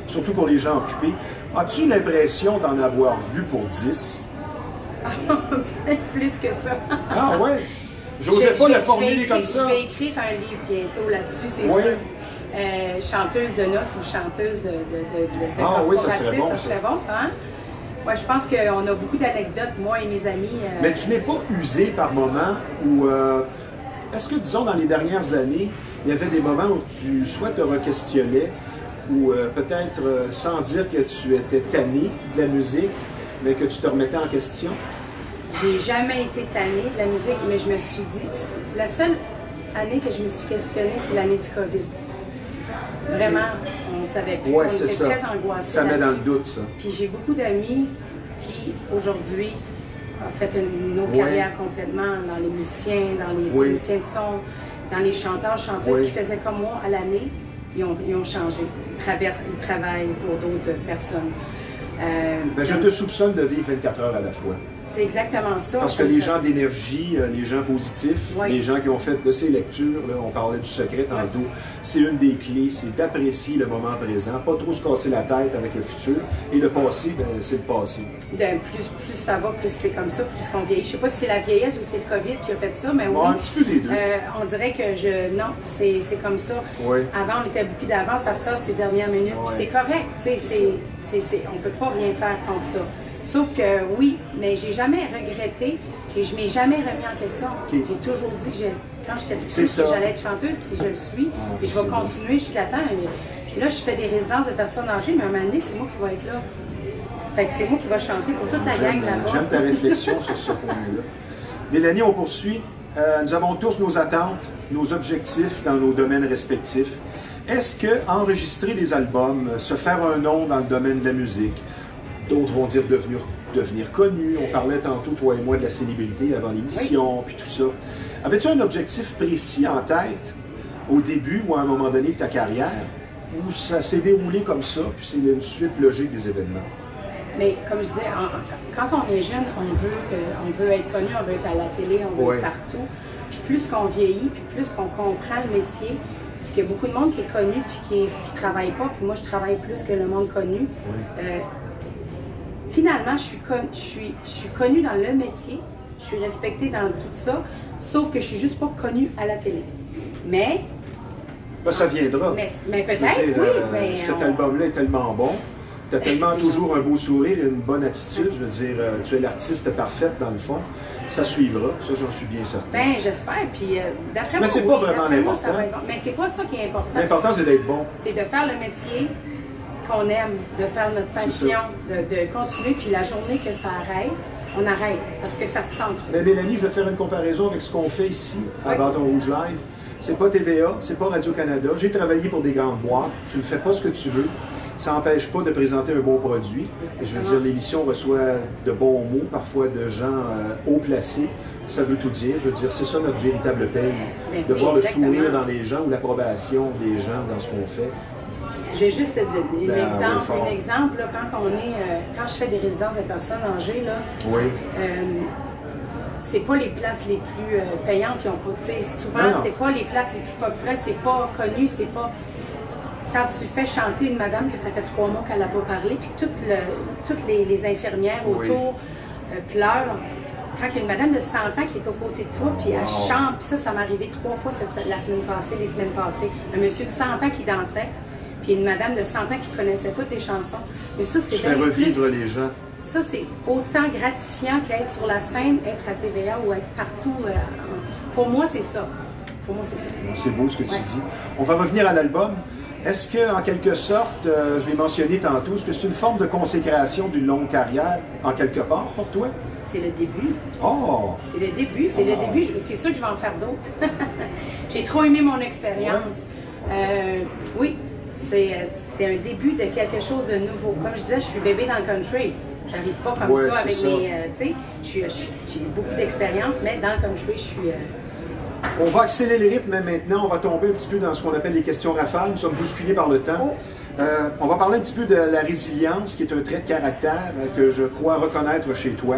A: surtout pour les gens occupés, as-tu l'impression d'en avoir vu pour 10?
B: Plus que ça.
A: Ah ouais? J'osais pas la formuler comme ça.
B: Je vais écrire un livre bientôt là-dessus, c'est
A: oui.
B: sûr. Chanteuse de noces ou chanteuse de
A: ah oui, ça
B: serait bon, ça, hein? Ouais, je pense qu'on a beaucoup d'anecdotes, moi et mes amis.
A: Mais tu n'es pas usé par moments où... est-ce que, disons, dans les dernières années, il y avait des moments où tu soit te re-questionnais ou peut-être sans dire que tu étais tanné de la musique, mais que tu te remettais en question?
B: J'ai jamais été tannée de la musique, mais je me suis dit, la seule année que je me suis questionnée, c'est l'année du COVID. Vraiment, on ne savait plus, on était très angoissés.
A: Ça met dans le doute, ça.
B: Puis j'ai beaucoup d'amis qui, aujourd'hui, ont fait une autre carrière complètement dans les musiciens, dans les techniciens de son, dans les chanteurs, chanteuses qui faisaient comme moi à l'année, ils ont changé. Ils travaillent pour d'autres personnes.
A: Je te soupçonne de vivre 24 heures à la fois.
B: C'est exactement ça.
A: Parce que les gens d'énergie, les gens positifs, les gens qui ont fait de ces lectures, là, on parlait du secret tantôt, c'est une des clés, c'est d'apprécier le moment présent, pas trop se casser la tête avec le futur, et le passé, c'est le passé.
B: Plus ça va, plus c'est comme ça, plus qu'on vieillit. Je sais pas si c'est la vieillesse ou c'est le COVID qui a fait ça, mais oui.
A: Un petit peu des deux.
B: On dirait que non, c'est comme ça.
A: Oui.
B: Avant, on était beaucoup d'avance, à ça, ces dernières minutes, puis c'est correct, tu sais, on peut pas rien faire contre ça. Sauf que oui, mais j'ai jamais regretté et je m'ai jamais remis en question. J'ai toujours dit que quand j'étais petite, j'allais être chanteuse et je le suis. Et je vais continuer jusqu'à temps. Et là, je fais des résidences de personnes âgées, mais à un moment donné, c'est moi qui vais être là. Fait que c'est moi qui vais chanter pour toute la gang là-bas.
A: J'aime ta réflexion sur ce point-là. Mélanie, on poursuit. Nous avons tous nos attentes, nos objectifs dans nos domaines respectifs. Est-ce que enregistrer des albums, se faire un nom dans le domaine de la musique, d'autres vont dire devenir connu. On parlait tantôt, toi et moi, de la célébrité avant l'émission, puis tout ça. Avais-tu un objectif précis en tête au début ou à un moment donné de ta carrière, ou ça s'est déroulé comme ça, puis c'est une suite logique des événements?
B: Mais comme je disais, quand on est jeune, on veut être connu, on veut être à la télé, on veut être partout. Puis plus qu'on vieillit, puis plus qu'on comprend le métier, parce qu'il y a beaucoup de monde qui est connu puis qui ne travaille pas, puis moi je travaille plus que le monde connu. Finalement, je suis connue dans le métier, je suis respectée dans tout ça, sauf que je suis juste pas connue à la télé. Mais...
A: Ben, ça viendra.
B: Mais peut-être, oui. Mais
A: cet album-là est tellement bon. Tu as tellement toujours un beau sourire et une bonne attitude. Je veux dire, tu es l'artiste parfaite dans le fond. Ça suivra, ça j'en suis bien certain.
B: Ben j'espère, puis d'après moi...
A: Mais c'est pas vraiment l'important.
B: Mais c'est pas ça qui est important.
A: L'important, c'est d'être bon.
B: C'est de faire le métier qu'on aime, de faire notre passion, de continuer, puis la journée que ça arrête, on arrête, parce que ça se centre.
A: Mais Mélanie, je vais faire une comparaison avec ce qu'on fait ici, à Bâton Rouge Live. C'est pas TVA, c'est pas Radio-Canada. J'ai travaillé pour des grandes boîtes. Tu ne fais pas ce que tu veux. Ça n'empêche pas de présenter un bon produit. Et je veux dire, l'émission reçoit de bons mots, parfois de gens haut placés. Ça veut tout dire. Je veux dire, c'est ça notre véritable paye. De voir le sourire dans les gens ou l'approbation des gens dans ce qu'on fait.
B: Je vais juste donner un exemple. Là, quand je fais des résidences de personnes âgées, là, c'est pas les places les plus payantes qui ont pas. Souvent, c'est pas les places les plus populaires, c'est pas connu, c'est pas. Quand tu fais chanter une madame que ça fait 3 mois qu'elle n'a pas parlé, puis toutes les infirmières autour pleurent. Quand il y a une madame de 100 ans qui est aux côtés de toi, puis elle chante, puis ça m'est arrivé 3 fois la semaine passée, les semaines passées. Un monsieur de 100 ans qui dansait, puis une madame de 100 ans qui connaissait toutes les chansons. Mais ça, c'est
A: faire revivre les gens.
B: Ça, c'est autant gratifiant qu'être sur la scène, être à TVA ou être partout. Pour moi, c'est ça. Pour moi, c'est ça.
A: C'est beau ce que tu dis. On va revenir à l'album. Est-ce que, en quelque sorte, je l'ai mentionné tantôt, est-ce que c'est une forme de consécration d'une longue carrière, en quelque part, pour toi?
B: C'est le début.
A: Oh!
B: C'est le début, c'est le début. C'est sûr que je vais en faire d'autres. J'ai trop aimé mon expérience. Oui, c'est un début de quelque chose de nouveau. Comme je disais, je suis bébé dans le country. J'arrive pas comme ça avec mes... tu sais, j'ai beaucoup d'expérience, mais dans le country, je
A: On va accélérer le rythme maintenant, on va tomber un petit peu dans ce qu'on appelle les questions rafales, nous sommes bousculés par le temps. On va parler un petit peu de la résilience, qui est un trait de caractère que je crois reconnaître chez toi.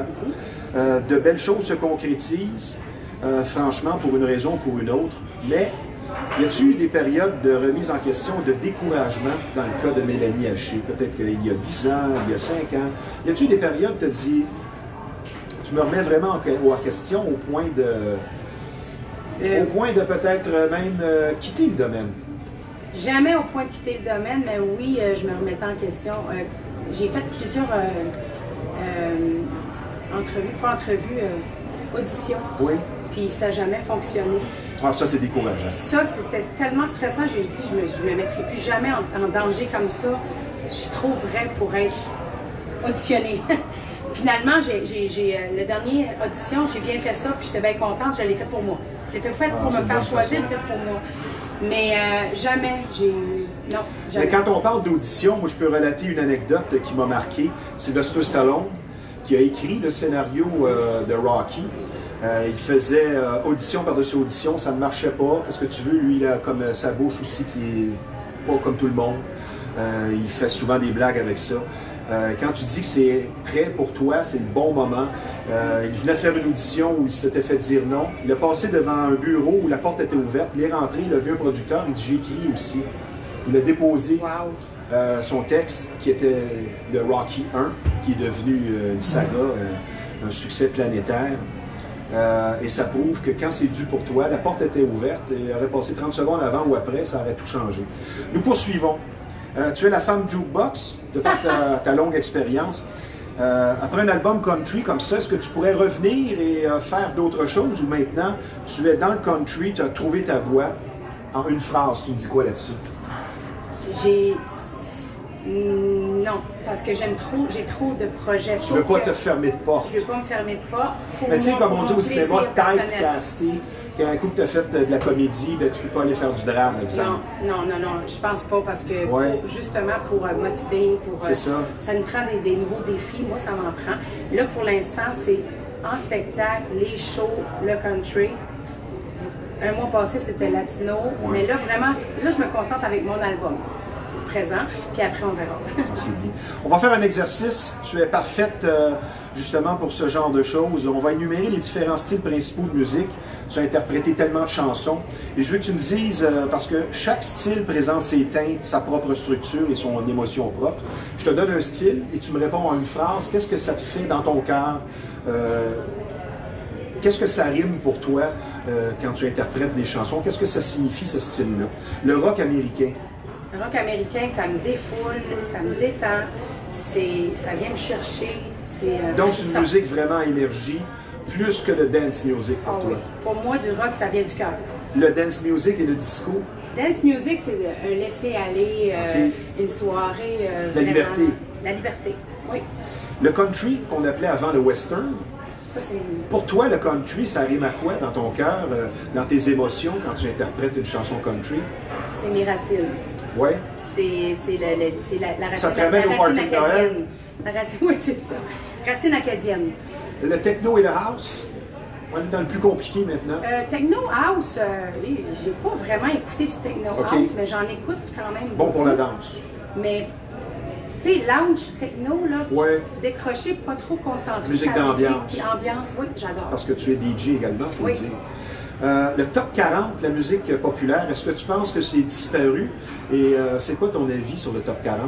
A: De belles choses se concrétisent, franchement, pour une raison ou pour une autre, mais y a-t-il eu des périodes de remise en question, de découragement dans le cas de Mélanie Haché? Peut-être qu'il y a 10 ans, il y a 5 ans. Y a-t-il eu des périodes où tu te dis, je me remets vraiment en question au point de peut-être même quitter le domaine?
B: Jamais au point de quitter le domaine, mais oui, je me remettais en question. J'ai fait plusieurs auditions.
A: Oui.
B: Puis ça n'a jamais fonctionné.
A: Ah, ça, c'est décourageant.
B: Ça, c'était tellement stressant, j'ai dit, je ne me mettrai plus jamais en danger comme ça. Je suis trop vraie pour être auditionnée. Finalement, le dernier audition, j'ai bien fait ça, puis j'étais bien contente, je l'ai fait pour moi. Je l'ai fait pour me faire choisir, je l'ai fait pour moi. Mais jamais, non, jamais.
A: Mais quand on parle d'audition, moi, je peux relater une anecdote qui m'a marqué. C'est Sylvester Stallone qui a écrit le scénario de Rocky. Il faisait audition par-dessus audition, ça ne marchait pas. Qu'est-ce que tu veux? Lui, il a comme sa bouche aussi qui est pas comme tout le monde. Il fait souvent des blagues avec ça. Quand tu dis que c'est prêt pour toi, c'est le bon moment. Il venait de faire une audition où il s'était fait dire non. Il a passé devant un bureau où la porte était ouverte. Il est rentré, il a vu un producteur, il dit « j'ai écrit aussi ». Il a déposé son texte qui était de Rocky 1, qui est devenu une saga, un succès planétaire. Et ça prouve que quand c'est dû pour toi, la porte était ouverte et il aurait passé 30 secondes avant ou après, ça aurait tout changé. Nous poursuivons. Tu es la femme jukebox, de par ta longue expérience. Après un album country comme ça, est-ce que tu pourrais revenir et faire d'autres choses ou maintenant tu es dans le country, tu as trouvé ta voix en une phrase? Tu me dis quoi là-dessus?
B: Non, parce que j'ai trop de projets.
A: Tu ne veux pas te fermer de porte.
B: Je ne veux pas me fermer de porte.
A: Mais tu sais, comme on dit au cinéma, typecasté, qu'un coup que tu as fait de la comédie, ben, tu ne peux pas aller faire du drame, exemple.
B: Non, je pense pas, parce que justement pour motiver, ça nous prend des nouveaux défis. Moi, ça m'en prend. Là, pour l'instant, c'est en spectacle, les shows, le country. Un mois passé, c'était latino. Mais là, vraiment, là, je me concentre avec mon album présent, puis après on verra.
A: C'est bien. On va faire un exercice. Tu es parfaite justement pour ce genre de choses. On va énumérer les différents styles principaux de musique. Tu as interprété tellement de chansons. Et je veux que tu me dises, parce que chaque style présente ses teintes, sa propre structure et son émotion propre. Je te donne un style et tu me réponds en une phrase. Qu'est-ce que ça te fait dans ton cœur? Qu'est-ce que ça rime pour toi quand tu interprètes des chansons? Qu'est-ce que ça signifie, ce style-là? Le rock américain.
B: Le rock américain, ça me défoule, ça me détend, ça vient me chercher.
A: Donc, c'est une musique vraiment à énergie, plus que le dance music pour toi.
B: Oui. Pour moi, du rock, ça vient du cœur.
A: Le dance music et le disco?
B: Dance music, c'est un laisser-aller, une soirée.
A: La liberté.
B: La liberté, oui.
A: Le country, qu'on appelait avant le western,
B: ça,
A: pour toi, le country, ça rime à quoi dans ton cœur, dans tes émotions, quand tu interprètes une chanson country?
B: C'est mes racines.
A: Oui.
B: C'est la racine,
A: ça te ramène au party de Noël?
B: Oui, c'est ça. Racine acadienne.
A: Le techno et le house? On est dans le plus compliqué maintenant.
B: Techno house, j'ai pas vraiment écouté du techno house, mais j'en écoute quand même.
A: Bon pour la danse.
B: Mais, tu sais, lounge, techno, là, décrocher, pas trop concentré.
A: Musique d'ambiance.
B: Ambiance, oui, j'adore.
A: Parce que tu es DJ également, il faut le dire. Le top 40, la musique populaire, est-ce que tu penses que c'est disparu? Et c'est quoi ton avis sur le top 40?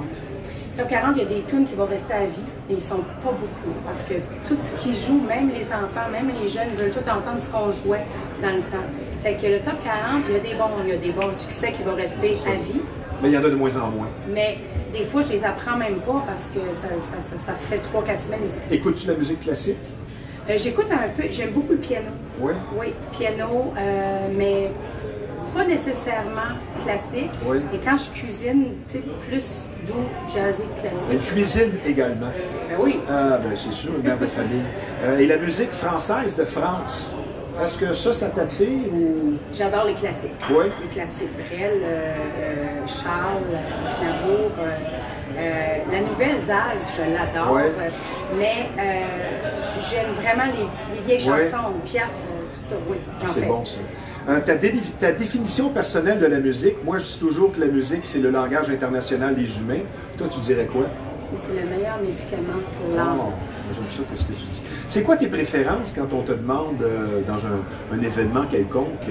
B: Top 40, il y a des tunes qui vont rester à vie, mais ils ne sont pas beaucoup. Parce que tout ce qui joue, même les enfants, même les jeunes, veulent tout entendre ce qu'on jouait dans le temps. Fait que le top 40, il y a des bons succès qui vont rester à vie.
A: Mais il y en a de moins en moins.
B: Mais des fois, je les apprends même pas parce que ça fait 3-4 semaines.
A: Écoutes-tu la musique classique?
B: J'écoute un peu, j'aime beaucoup le piano.
A: Oui?
B: Oui, piano, mais pas nécessairement classique.
A: Oui.
B: Et quand je cuisine, tu sais, plus doux, jazzy, classique.
A: Elle cuisine également.
B: Ben oui.
A: Ah, ben c'est sûr, une mère de famille. Et la musique française de France, est-ce que ça t'attire ou...
B: J'adore les classiques.
A: Oui?
B: Les classiques. Brel, Charles, Aznavour. La nouvelle Zaz, je l'adore.
A: Oui.
B: Mais j'aime vraiment les vieilles chansons, Piaf, tout ça, oui.
A: C'est bon, ça. Ta définition personnelle de la musique, moi je dis toujours que la musique c'est le langage international des humains. Toi tu dirais quoi?
B: C'est le meilleur médicament pour l'âme.
A: Oh, j'aime ça, qu'est-ce que tu dis. C'est quoi tes préférences quand on te demande dans un événement quelconque?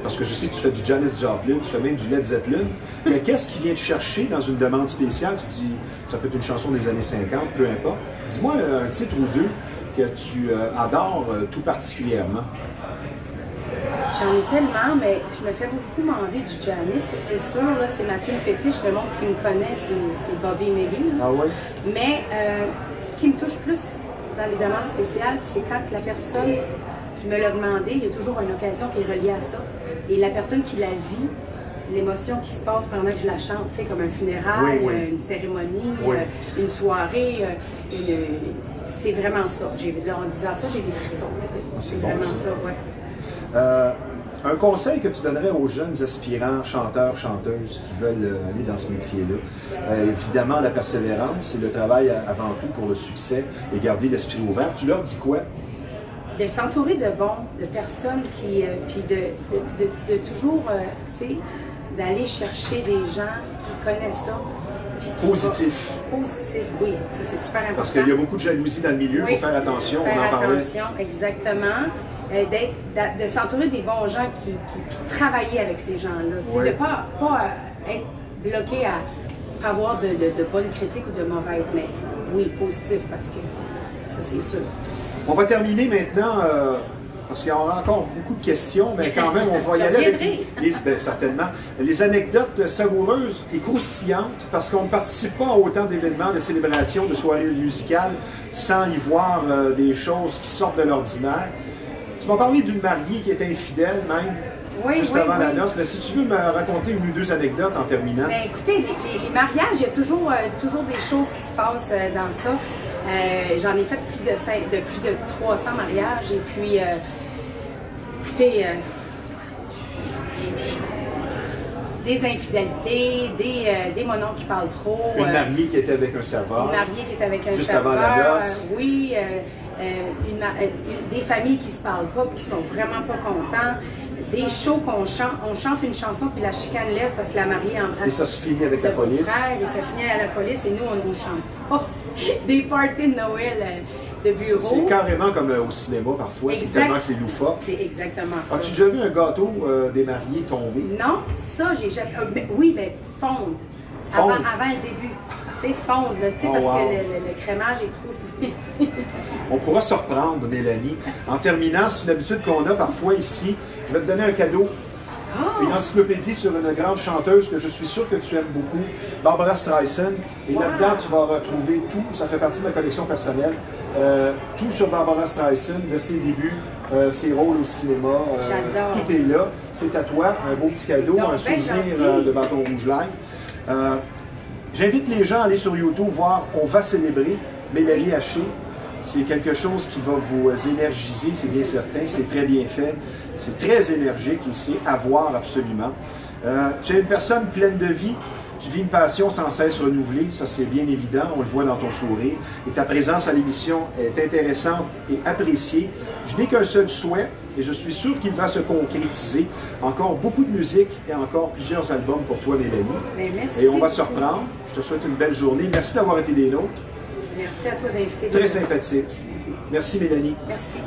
A: Parce que je sais que tu fais du Janis Joplin, tu fais même du Led Zeppelin. Mais qu'est-ce qui vient te chercher dans une demande spéciale? Tu dis, ça peut être une chanson des années 50, peu importe. Dis-moi un titre ou deux que tu adores tout particulièrement.
B: J'en ai tellement, mais je me fais beaucoup demander du Janis, c'est sûr. C'est ma tune fétiche. Le monde qui me connaît, c'est Bobby Miggy.
A: Ah oui?
B: Mais ce qui me touche plus dans les demandes spéciales, c'est quand la personne qui me l'a demandé, il y a toujours une occasion qui est reliée à ça. Et la personne qui la vit, l'émotion qui se passe pendant que je la chante, tu sais, comme un funérail,
A: oui, oui.
B: Une cérémonie,
A: Oui.
B: Une soirée, c'est vraiment ça. Là, en disant ça, j'ai des frissons.
A: C'est
B: C'est
A: bon,
B: vraiment
A: ça.
B: ça, ouais.
A: Un conseil que tu donnerais aux jeunes aspirants, chanteurs, chanteuses qui veulent aller dans ce métier-là? Évidemment, la persévérance, c'est le travail avant tout pour le succès et garder l'esprit ouvert. Tu leur dis quoi?
B: De s'entourer de personnes qui, puis de toujours, tu sais, d'aller chercher des gens qui connaissent ça.
A: Positif.
B: Positif, oui, ça c'est super important.
A: Parce qu'il y a beaucoup de jalousie dans le milieu, il
B: Oui.
A: faut faire attention, on en
B: Faire
A: parlait.
B: attention, exactement. De s'entourer des bons gens qui travaillent avec ces gens-là. Tu sais,
A: Oui.
B: de ne pas être bloqué à avoir de bonnes critiques ou de mauvaises, mais oui, positif, parce que ça c'est sûr.
A: On va terminer maintenant, parce qu'il y aura encore beaucoup de questions, mais quand même, on va y
B: Je
A: aller avec
B: reviendrai.
A: certainement, les anecdotes savoureuses et croustillantes, parce qu'on ne participe pas à autant d'événements, de célébrations, de soirées musicales, sans y voir des choses qui sortent de l'ordinaire. Tu m'as parlé d'une mariée qui était infidèle, même,
B: Oui,
A: juste
B: oui,
A: avant la
B: oui.
A: noce, mais si tu veux me raconter une ou deux anecdotes en terminant.
B: Ben, écoutez, les mariages, il y a toujours des choses qui se passent dans ça. J'en ai fait plus de 300 mariages et puis, écoutez, des infidélités, des mononcles qui parlent trop.
A: Une mariée qui était avec un serveur.
B: Une mariée qui est avec un
A: Juste
B: serveur.
A: avant la noce.
B: Oui, des familles qui se parlent pas et qui sont vraiment pas contents. Des shows on chante une chanson puis la chicane lève parce que la mariée embrasse.
A: Et ça se finit avec la
B: le
A: police.
B: frère, et ça se finit à la police et nous on ne chante pas. Des parties de Noël de bureau.
A: C'est carrément comme au cinéma parfois, c'est tellement que c'est loufoque.
B: C'est exactement ça.
A: As-tu déjà vu un gâteau des mariés tomber?
B: Non, ça j'ai jamais. Oui, mais fondre.
A: Fondre.
B: Avant le début. Tu sais, fondre, là, tu sais,
A: Oh,
B: parce
A: wow.
B: que le crémage est trop.
A: On pourra se reprendre, Mélanie. En terminant, c'est une habitude qu'on a parfois ici. Je vais te donner un cadeau.
B: Oh!
A: Une encyclopédie sur une grande chanteuse que je suis sûr que tu aimes beaucoup, Barbara Streisand. Et
B: Wow.
A: là-dedans, tu vas retrouver tout. Ça fait partie de ma collection personnelle. Tout sur Barbara Streisand, de ses débuts, ses rôles au cinéma.
B: J'adore.
A: Tout est là. C'est à toi. Un beau petit cadeau,
B: donc
A: un
B: bien
A: souvenir
B: gentil.
A: de Bâton Rouge Live. J'invite les gens à aller sur YouTube voir On va célébrer Mélanie Haché. C'est quelque chose qui va vous énergiser, c'est bien certain. C'est très bien fait. C'est très énergique et c'est à voir absolument. Tu es une personne pleine de vie. Tu vis une passion sans cesse renouvelée, ça c'est bien évident, on le voit dans ton sourire. Et ta présence à l'émission est intéressante et appréciée. Je n'ai qu'un seul souhait et je suis sûr qu'il va se concrétiser. Encore beaucoup de musique et encore plusieurs albums pour toi, Mélanie.
B: Ben, merci
A: Et on va se
B: beaucoup.
A: reprendre. Je te souhaite une belle journée. Merci d'avoir été des nôtres.
B: Merci à toi d'inviter.
A: Très sympathique. Merci, Mélanie.
B: Merci.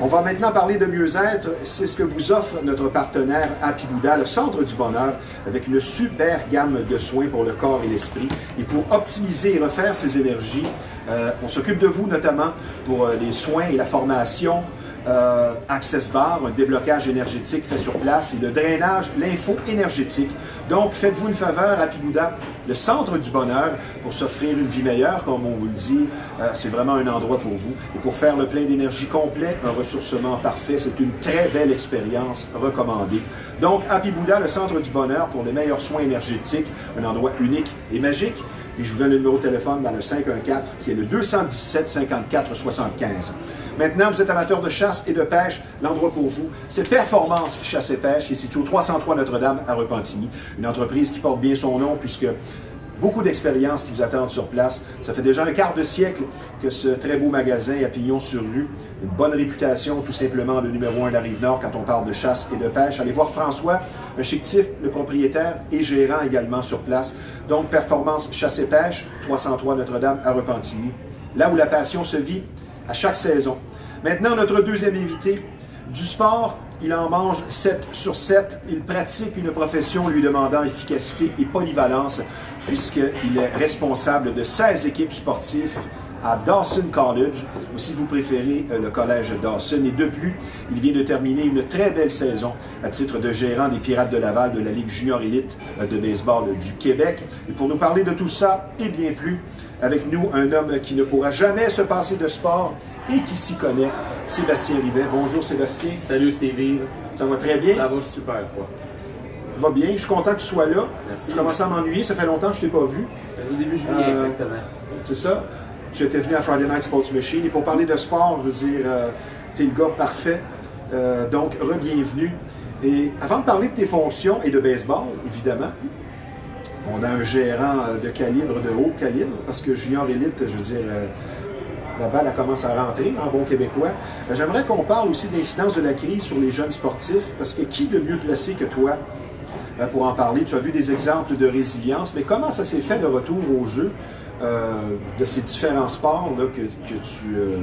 A: On va maintenant parler de mieux-être. C'est ce que vous offre notre partenaire Happy Buddha, le Centre du Bonheur, avec une super gamme de soins pour le corps et l'esprit. Et pour optimiser et refaire ses énergies, on s'occupe de vous notamment pour les soins et la formation. Access Bar, un déblocage énergétique fait sur place et le drainage, l'info énergétique. Donc, faites-vous une faveur, Happy Buddha, le Centre du Bonheur, pour s'offrir une vie meilleure, comme on vous le dit. C'est vraiment un endroit pour vous. Et pour faire le plein d'énergie complet, un ressourcement parfait, c'est une très belle expérience recommandée. Donc, Happy Buddha, le Centre du Bonheur, pour les meilleurs soins énergétiques, un endroit unique et magique. Et je vous donne le numéro de téléphone dans le 514, qui est le 217 54 75. Maintenant, vous êtes amateur de chasse et de pêche, l'endroit pour vous, c'est Performance Chasse et Pêche, qui est situé au 303 Notre-Dame à Repentigny. Une entreprise qui porte bien son nom, puisque beaucoup d'expériences qui vous attendent sur place. Ça fait déjà un quart de siècle que ce très beau magasin à Pignon-sur-Rue, une bonne réputation, tout simplement le numéro 1 de la Rive-Nord quand on parle de chasse et de pêche. Allez voir François, un chic type, le propriétaire et gérant également sur place. Donc, Performance Chasse et Pêche, 303 Notre-Dame à Repentigny, là où la passion se vit à chaque saison. Maintenant, notre deuxième invité, du sport, il en mange 7 sur 7. Il pratique une profession lui demandant efficacité et polyvalence, puisqu'il est responsable de 16 équipes sportives à Dawson College, ou si vous préférez le collège Dawson. Et de plus, il vient de terminer une très belle saison à titre de gérant des Pirates de Laval de la Ligue junior élite de baseball du Québec. Et pour nous parler de tout ça et bien plus, avec nous, un homme qui ne pourra jamais se passer de sport et qui s'y connaît, Sébastien Rivet. Bonjour Sébastien.
C: Salut Stevie.
A: Ça va très bien?
C: Ça va super, toi.
A: Va bien, je suis content que tu sois là.
C: Merci.
A: Je commençais à m'ennuyer, ça fait longtemps que je ne t'ai pas vu.
C: C'était au début juillet, exactement.
A: C'est ça. Tu étais venu à Friday Night Sports Machine. Et pour parler de sport, je veux dire, tu es le gars parfait. Donc, re-bienvenue. Et avant de parler de tes fonctions et de baseball, évidemment, on a un gérant de calibre, de haut calibre, parce que junior élite, je veux dire, la balle elle commence à rentrer en bon québécois. J'aimerais qu'on parle aussi de l'incidence de la crise sur les jeunes sportifs, parce que qui de mieux placé que toi pour en parler? Tu as vu des exemples de résilience, mais comment ça s'est fait le retour au jeu de ces différents sports là,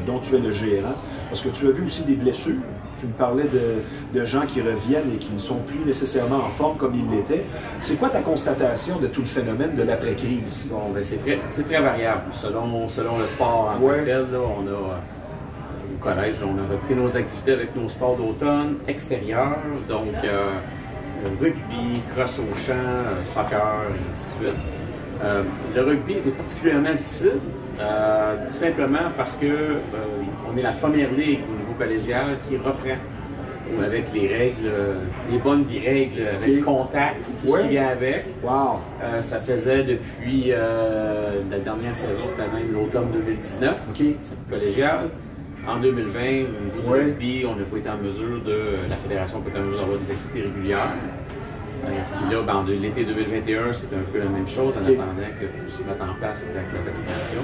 A: dont tu es le gérant? Parce que tu as vu aussi des blessures. Tu me parlais de gens qui reviennent et qui ne sont plus nécessairement en forme comme ils l'étaient. C'est quoi ta constatation de tout le phénomène de l'après-crise?
C: Bon, ben c'est très variable. Selon le sport en tant que tel, là, on a au collège, on a repris nos activités avec nos sports d'automne extérieurs, donc rugby, crosse au champ, soccer, et ainsi de suite. Le rugby était particulièrement difficile, tout simplement parce que on est la première ligue au niveau collégial qui reprend avec les règles, les bonnes règles, avec le contact, tout ce qui vient avec.
A: Wow.
C: Ça faisait depuis la dernière saison, c'était même l'automne 2019, c'est collégial. En 2020, au niveau du rugby, on n'a pas été en mesure la fédération n'a pas été en mesure d'avoir des activités régulières. Puis là, ben, l'été 2021, c'est un peu la même chose, en attendant que tout se mette en place avec la vaccination.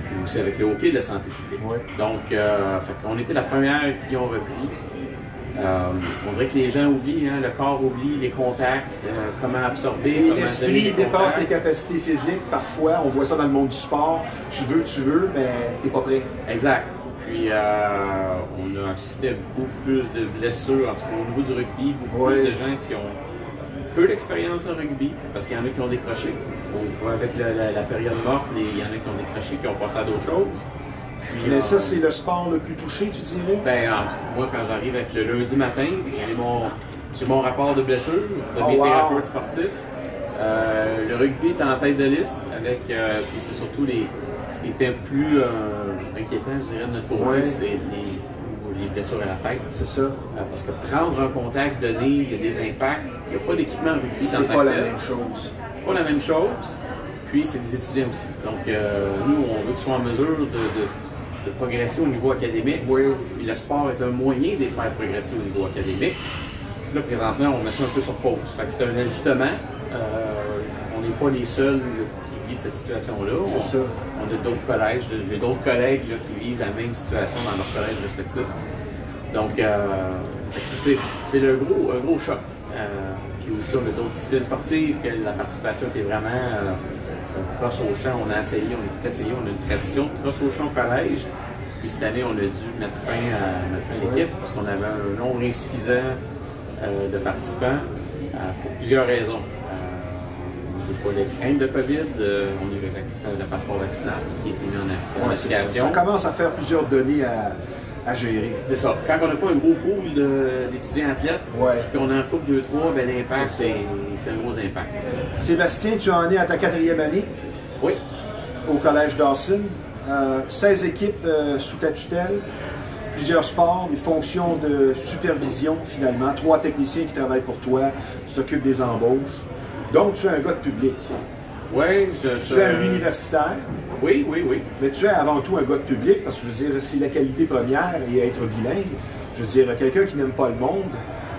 C: Puis aussi avec le hockey de la santé publique. Donc, on était la première qui ont repris. On dirait que les gens oublient, hein, le corps oublie les contacts, comment absorber.
A: L'esprit dépasse les capacités physiques. Parfois, on voit ça dans le monde du sport. Tu veux, mais t'es pas prêt.
C: Exact. Puis, on a assisté à beaucoup plus de blessures, en tout cas au niveau du rugby, beaucoup plus de gens qui ont peu d'expérience en rugby, parce qu'il y en a qui ont décroché. On voit avec la période morte, il y en a qui ont décroché, qui ont passé à d'autres choses. Puis,
A: mais ça, c'est le sport le plus touché, tu dirais?
C: Ben, en tout cas, moi, quand j'arrive avec le lundi matin, j'ai mon rapport de blessure de mes thérapeutes sportifs. Le rugby est en tête de liste, avec, puis c'est surtout ce qui était plus inquiétant, je dirais, de notre côté, c'est les blessures à la tête.
A: C'est ça.
C: Parce que prendre un contact donné, il y a des impacts, il n'y a pas d'équipement rugby dans
A: c'est pas la même chose.
C: C'est pas la même chose, puis c'est des étudiants aussi. Donc, nous, on veut qu'ils soient en mesure de progresser au niveau académique. Puis le sport est un moyen de les faire progresser au niveau académique. Là, présentement, on met ça un peu sur pause. Fait que c'est un ajustement. On n'est pas les seuls qui vivent cette situation-là.
A: C'est ça.
C: On a d'autres collèges. J'ai d'autres collègues là, qui vivent la même situation dans leurs collèges respectifs. Donc, c'est un gros choc. Puis aussi, on a d'autres disciplines sportives, que la participation était vraiment crosse au champ. On a essayé, on a une tradition de crosse au champ au collège. Puis cette année, on a dû mettre fin à l'équipe parce qu'on avait un nombre insuffisant de participants pour plusieurs raisons. Pour les craintes de COVID, on a eu le passeport vaccinal qui a été mis en application.
A: Ça commence à faire plusieurs données à gérer.
C: C'est ça. Quand on n'a pas un gros pool d'étudiants athlètes, puis qu'on en coupe 2-3, ben, l'impact, c'est un gros impact.
A: Sébastien, tu en es à ta 4e année?
C: Oui.
A: Au Collège Dawson. 16 équipes sous ta tutelle, plusieurs sports, des fonctions de supervision finalement, 3 techniciens qui travaillent pour toi, tu t'occupes des embauches. Donc, tu es un gars de public.
C: Oui,
A: tu es un universitaire.
C: Oui.
A: Mais tu es avant tout un gars de public, parce que je veux dire, c'est la qualité première et être bilingue. Je veux dire, quelqu'un qui n'aime pas le monde,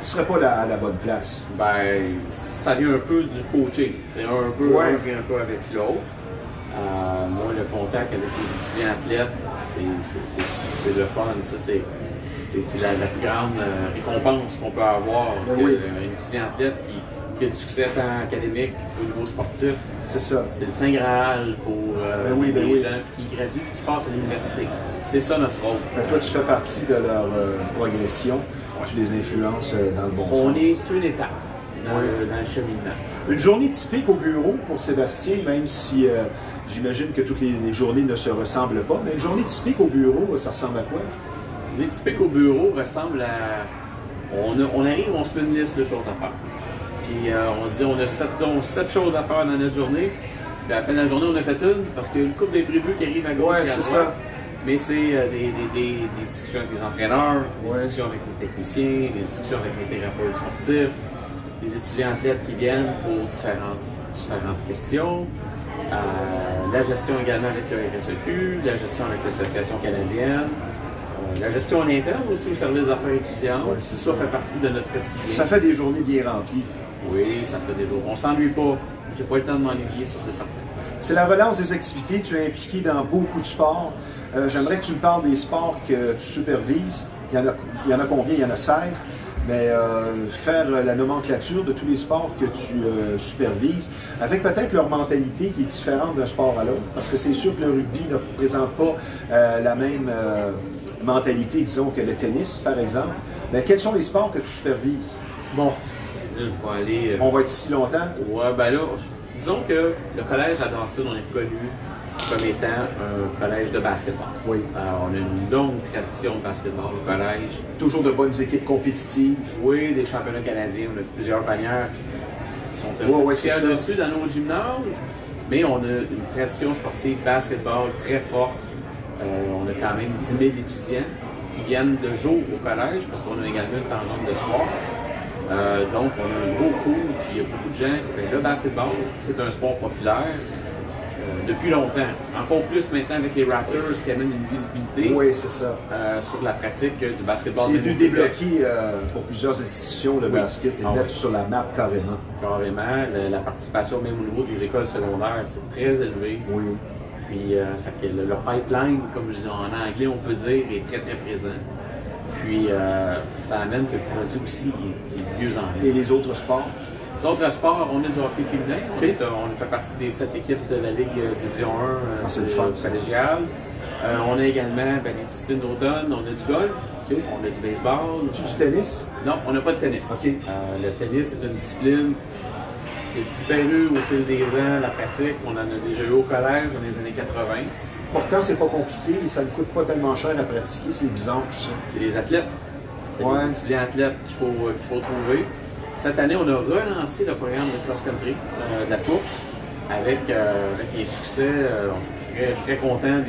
A: ce serait pas la bonne place?
C: Ben, ça vient un peu du coaching. C'est un peu
A: Ouais.
C: un vient un peu avec l'autre. Moi, le contact avec les étudiants athlètes, c'est le fun. Ça, c'est la plus grande récompense qu'on peut avoir.
A: Ben oui.
C: Un étudiant athlète qui a du succès tant académique qu'au niveau sportif.
A: C'est ça.
C: C'est le Saint Graal pour les gens qui graduent et qui passent à l'université. C'est ça notre rôle.
A: Ben, toi, tu fais partie de leur progression. Tu les influences dans le bon sens.
C: On est une étape dans le cheminement.
A: Une journée typique au bureau pour Sébastien, même si j'imagine que toutes les journées ne se ressemblent pas, mais une journée typique au bureau, ça ressemble à quoi?
C: Une journée typique au bureau ressemble à... On arrive, on se met une liste de choses à faire. Puis on se dit, on a 7 choses à faire dans notre journée. Puis à la fin de la journée, on a fait une, parce qu'il y a une couple d'imprévus qui arrive à gauche et à droite.
A: Ça.
C: Mais c'est des discussions avec les entraîneurs, des
A: Ouais.
C: discussions avec les techniciens, des discussions avec les thérapeutes sportifs, des étudiants athlètes qui viennent pour différentes questions. La gestion également avec le RSEQ, la gestion avec l'Association canadienne, la gestion en interne aussi au service d'affaires étudiantes.
A: Ouais, c'est
C: ça
A: ça.
C: fait partie de notre quotidien.
A: Ça fait des journées bien remplies.
C: Oui, ça fait des jours. On s'ennuie pas. J'ai pas le temps de m'ennuyer, ça c'est certain.
A: C'est la relance des activités. Tu es impliqué dans beaucoup de sports. J'aimerais que tu me parles des sports que tu supervises. Il y en a combien? Il y en a 16. Mais faire la nomenclature de tous les sports que tu supervises, avec peut-être leur mentalité qui est différente d'un sport à l'autre. Parce que c'est sûr que le rugby ne représente pas la même mentalité, disons, que le tennis, par exemple. Mais quels sont les sports que tu supervises?
C: Bon, là je vais aller...
A: On va être ici longtemps?
C: Ouais, ben là, disons que le collège à Dawson, on est connu comme étant un collège de basketball.
A: Oui.
C: On a une longue tradition de basketball au collège.
A: Toujours de bonnes équipes compétitives.
C: Oui, des championnats canadiens, on a plusieurs bannières qui sont
A: c'est
C: fiers
A: ça.
C: dessus dans nos gymnases. Mais on a une tradition sportive basketball très forte. On a quand même 10 000 étudiants qui viennent de jour au collège parce qu'on a également une tangente de soir. Donc, on a un gros pool, puis il y a beaucoup de gens. Le basketball, c'est un sport populaire depuis longtemps. Encore plus maintenant avec les Raptors qui amènent une visibilité
A: Oui, c'est ça.
C: sur la pratique du basketball.
A: C'est dû débloquer pour plusieurs institutions le basket et
C: Ah
A: mettre
C: oui.
A: sur la map carrément.
C: Carrément. La participation même au niveau des écoles secondaires, c'est très élevé.
A: Oui.
C: Puis, fait que le pipeline, comme je dis en anglais, on peut dire, est très très présent. Puis, ça amène que le produit aussi est mieux en
A: Et
C: ligne.
A: les autres sports?
C: Les autres sports, on a du hockey féminin.
A: Ok.
C: On fait partie des 7 équipes de la Ligue Division 1
A: c'est le fun, ça.
C: collégiale. On a également des disciplines d'automne. On a du golf,
A: Ok.
C: on a du baseball.
A: Tu du tennis?
C: Non, on n'a pas de tennis.
A: Ok.
C: Le tennis est une discipline qui a disparu au fil des ans, la pratique. On en a déjà eu au collège dans les années 80.
A: Pourtant, c'est pas compliqué et ça ne coûte pas tellement cher à pratiquer. C'est bizarre tout ça.
C: C'est les athlètes. C'est
A: Ouais.
C: les étudiants athlètes qu'il faut trouver. Cette année, on a relancé le programme de cross-country, de la course, avec un succès. Je suis très content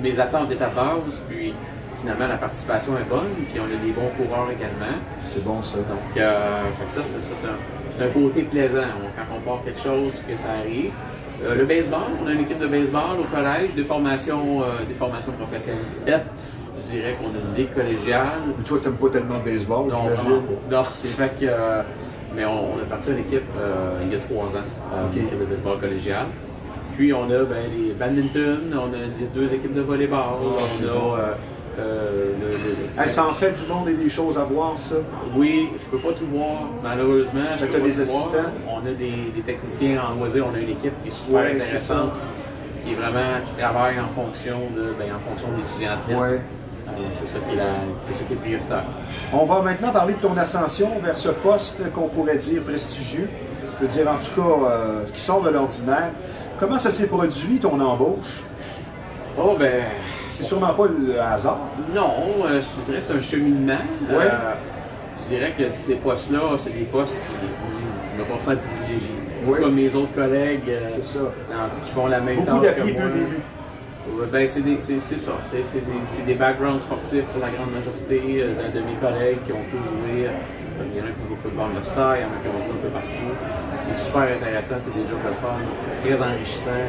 C: mes attentes étaient à base. Puis finalement, la participation est bonne. Puis on a des bons coureurs également.
A: C'est bon ça.
C: Donc, fait que ça, c'est un côté plaisant quand on part quelque chose que ça arrive. Le baseball, on a une équipe de baseball au collège, des formations professionnelles. Je dirais qu'on a une ligue collégiale.
A: Mais toi, t'aimes pas tellement le baseball,
C: Non,
A: j'imagine?
C: non. Fait que, mais on a parti une équipe il y a 3 ans,
A: Ok.
C: une équipe de baseball collégial. Puis on a les badminton, on a les 2 équipes de volleyball,
A: c'est
C: on a
A: bon.
C: le
A: Ça en fait du monde et des choses à voir, ça.
C: Oui, je peux pas tout voir, malheureusement. Je
A: Fait
C: peux
A: que t'as
C: pas
A: des
C: tout voir.
A: assistants?
C: On a des techniciens en loisirs, on a une équipe qui est super
A: Ouais, c'est ça.
C: intéressante, qui travaille en fonction de l'étudiant athlète.
A: Ouais.
C: C'est ça qui est prioritaire.
A: On va maintenant parler de ton ascension vers ce poste qu'on pourrait dire prestigieux. Je veux dire, en tout cas, qui sort de l'ordinaire. Comment ça s'est produit, ton embauche?
C: Oh ben,
A: C'est sûrement pas le hasard.
C: non, je dirais que c'est un cheminement.
A: Ouais.
C: Je dirais que ces postes-là, c'est des postes qui me considère privilégié.
A: Oui.
C: Comme mes autres collègues
A: C'est ça.
C: qui font la même
A: Beaucoup
C: tâche que
A: d'applis
C: moi.
A: peu début.
C: Ouais, ben, c'est ça. C'est des backgrounds sportifs pour la grande majorité de mes collègues qui ont tous joué. Il y en a qui ont joué au football universitaire, il y en a qui ont joué un peu partout. C'est super intéressant, c'est des jobs de fun, c'est très enrichissant.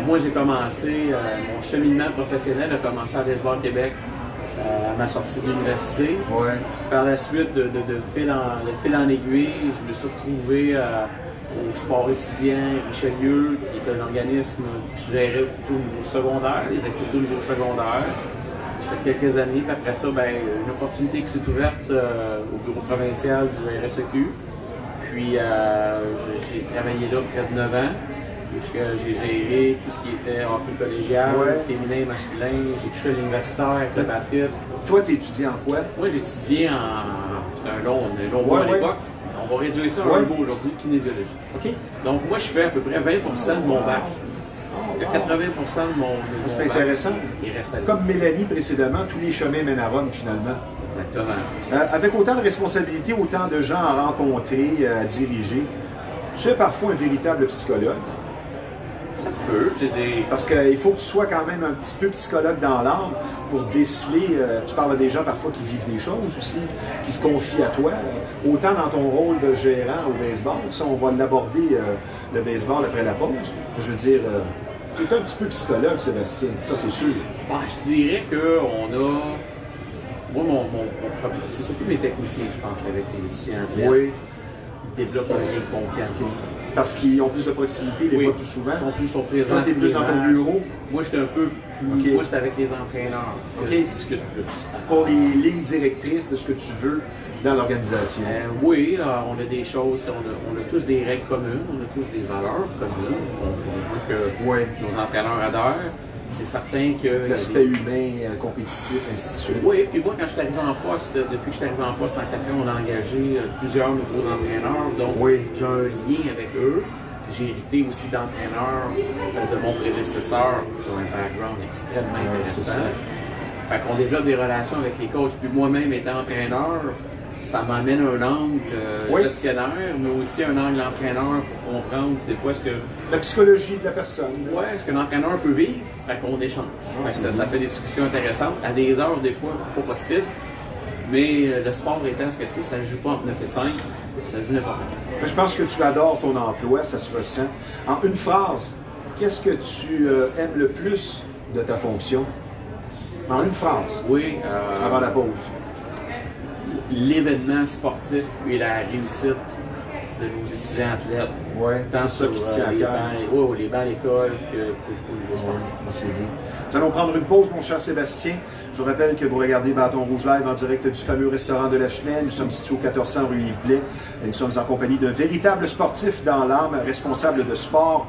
C: Moi, j'ai commencé, mon cheminement professionnel a commencé à Baseball Québec à ma sortie de l'université.
A: Ouais.
C: Par la suite, de fil en aiguille, je me suis retrouvé au sport étudiant Richelieu, qui est un organisme qui gérait plutôt au niveau secondaire, les activités au niveau secondaire. J'ai fait quelques années, puis après ça, une opportunité qui s'est ouverte au bureau provincial du RSEQ. Puis j'ai travaillé là près de 9 ans, puisque j'ai géré tout ce qui était hockey collégial, féminin, masculin. J'ai touché à l'universitaire avec le basket.
A: Toi, tu étudies en quoi?
C: Moi, j'ai étudié en... C'était un long mot à l'époque. On va réduire ça à un mot aujourd'hui, kinésiologie.
A: OK.
C: Donc moi, je fais à peu près 20% de mon bac. Il y a 80% de mon
A: C'est
C: bac.
A: intéressant.
C: Il reste à
A: Comme Mélanie précédemment, tous les chemins mènent à Rome finalement.
C: Exactement.
A: Avec autant de responsabilités, autant de gens à rencontrer, à diriger, tu es parfois un véritable psychologue.
C: Ça se peut.
A: Parce qu'il faut que tu sois quand même un petit peu psychologue dans l'âme pour déceler. Tu parles à des gens parfois qui vivent des choses aussi, qui se confient à toi. Autant dans ton rôle de gérant au baseball, ça on va l'aborder, le baseball après la pause. Je veux dire, tu es un petit peu psychologue, Sébastien, ça c'est sûr.
C: Je dirais qu'on a... Moi, c'est surtout mes techniciens, je pense, avec les étudiants.
A: Oui.
C: Ils développent un lien de confiance.
A: Parce qu'ils ont plus de proximité, les fois plus souvent.
C: Ils sont plus sur présent.
A: Toi, tu es plus dans ton bureau.
C: Moi, j'étais un peu plus... Moi, c'est avec les entraîneurs que je discute plus.
A: Pour les lignes directrices de ce que tu veux dans l'organisation.
C: Oui, on a des choses, on a tous des règles communes, on a tous des valeurs communes. On veut que nos entraîneurs adhèrent. C'est certain que...
A: L'aspect humain, compétitif, ainsi de suite.
C: Oui, puis moi, quand je suis arrivé en poste, depuis que je suis arrivé en poste en 4 ans, on a engagé plusieurs nouveaux entraîneurs. Donc, j'ai un lien avec eux. J'ai hérité aussi d'entraîneurs de mon prédécesseur qui ont un background extrêmement intéressant. Fait qu'on développe des relations avec les coachs. Puis moi-même, étant entraîneur, ça m'amène un angle gestionnaire, mais aussi un angle entraîneur pour comprendre c'est quoi ce que...
A: La psychologie de la personne.
C: Oui, ce que l'entraîneur peut vivre, fait qu'on échange. Ça fait des discussions intéressantes, à des heures des fois pas possible, mais le sport étant ce que c'est, ça ne joue pas entre 9 et 5, ça joue n'importe quoi.
A: Je pense que tu adores ton emploi, ça se ressent. En une phrase, qu'est-ce que tu aimes le plus de ta fonction? En une phrase.
C: Oui.
A: Avant la pause.
C: L'événement sportif et la réussite de nos étudiants athlètes.
A: Oui, c'est ça qui tient à cœur.
C: Les bancs à l'école que pour le niveau sportif.
A: C'est bien. Nous allons prendre une pause, mon cher Sébastien. Je vous rappelle que vous regardez Bâton Rouge Live en direct du fameux restaurant de la Chenelle. Nous sommes situés au 1400 rue Yves Blais. Et nous sommes en compagnie d'un véritable sportif dans l'âme, responsable de sport,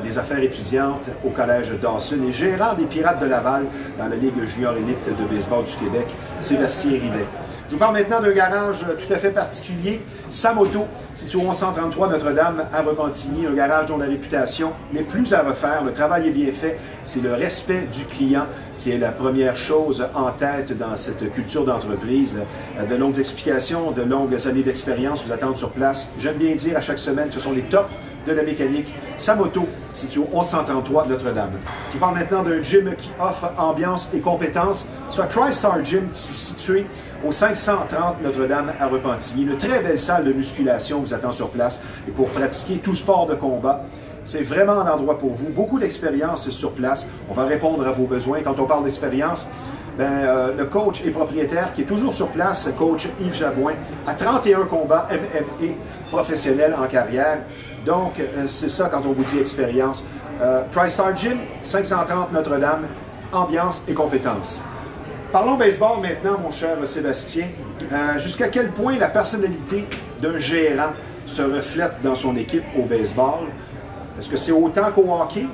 A: des affaires étudiantes au Collège Dawson et gérant des Pirates de Laval dans la Ligue junior élite de baseball du Québec, Sébastien Rivet. Je vous parle maintenant d'un garage tout à fait particulier, Samoto, situé au 1133 Notre-Dame à Repentigny, un garage dont la réputation n'est plus à refaire. Le travail est bien fait, c'est le respect du client qui est la première chose en tête dans cette culture d'entreprise. De longues explications, de longues années d'expérience vous attendent sur place. J'aime bien dire à chaque semaine que ce sont les tops de la mécanique. Samoto, situé au 1133 Notre-Dame. Je vous parle maintenant d'un gym qui offre ambiance et compétences, soit TriStar Gym, situé au 530 Notre-Dame à Repentigny. Une très belle salle de musculation vous attend sur place et pour pratiquer tout sport de combat. C'est vraiment un endroit pour vous. Beaucoup d'expérience sur place. On va répondre à vos besoins. Quand on parle d'expérience, le coach et propriétaire qui est toujours sur place, coach Yves Jabouin, a 31 combats MMA professionnels en carrière. Donc, c'est ça quand on vous dit expérience. TriStar Gym, 530 Notre-Dame, ambiance et compétences. Parlons baseball maintenant, mon cher Sébastien. Jusqu'à quel point la personnalité d'un gérant se reflète dans son équipe au baseball? Est-ce que c'est autant qu'au hockey?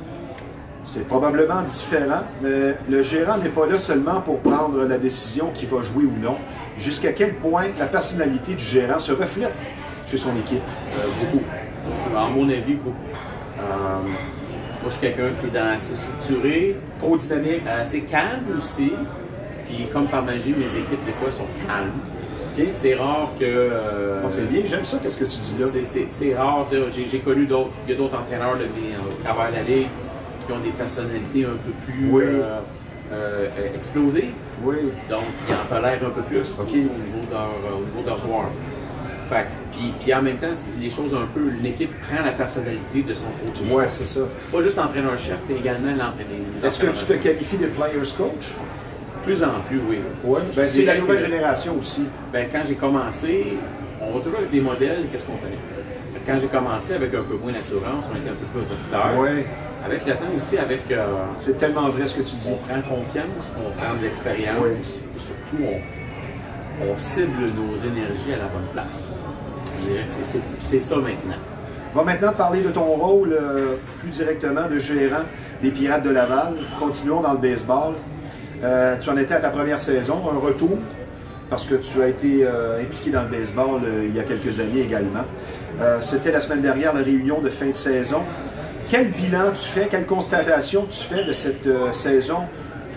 A: C'est probablement différent, mais le gérant n'est pas là seulement pour prendre la décision qui va jouer ou non. Jusqu'à quel point la personnalité du gérant se reflète chez son équipe?
C: Beaucoup. À mon avis, beaucoup. Moi, je suis quelqu'un qui est assez structuré.
A: Pro-dynamique.
C: Assez calme aussi. Puis, comme par magie, mes équipes, des fois, sont calmes. Okay. C'est rare que...
A: c'est bien, j'aime ça, qu'est-ce que tu dis là?
C: C'est rare. J'ai connu d'autres... Il y a d'autres entraîneurs au travers de la Ligue qui ont des personnalités un peu plus explosives.
A: Oui.
C: Donc, ils en tolèrent un peu plus au niveau de leurs joueurs. Fait, puis en même temps, les choses un peu... L'équipe prend la personnalité de son coach.
A: Oui, c'est ça.
C: Pas juste l'entraîneur-chef, mais également l'entraîneur.
A: Est-ce que tu te qualifies de players coach?
C: Plus en plus, oui.
A: Ouais, ben, c'est la nouvelle génération aussi.
C: Ben, quand j'ai commencé, on va toujours avec les modèles, qu'est-ce qu'on connaît. Quand j'ai commencé avec un peu moins d'assurance, on était un peu plus autoritaire.
A: Ouais.
C: Avec le temps aussi, avec...
A: c'est tellement vrai ce que tu dis.
C: On prend confiance, on prend de l'expérience.
A: Oui.
C: Et surtout, on cible nos énergies à la bonne place. Je dirais que c'est ça maintenant.
A: On va maintenant te parler de ton rôle plus directement de gérant des Pirates de Laval. Continuons dans le baseball. Tu en étais à ta première saison, un retour, parce que tu as été impliqué dans le baseball il y a quelques années également. C'était la semaine dernière, la réunion de fin de saison. Quel bilan tu fais, quelle constatation tu fais de cette saison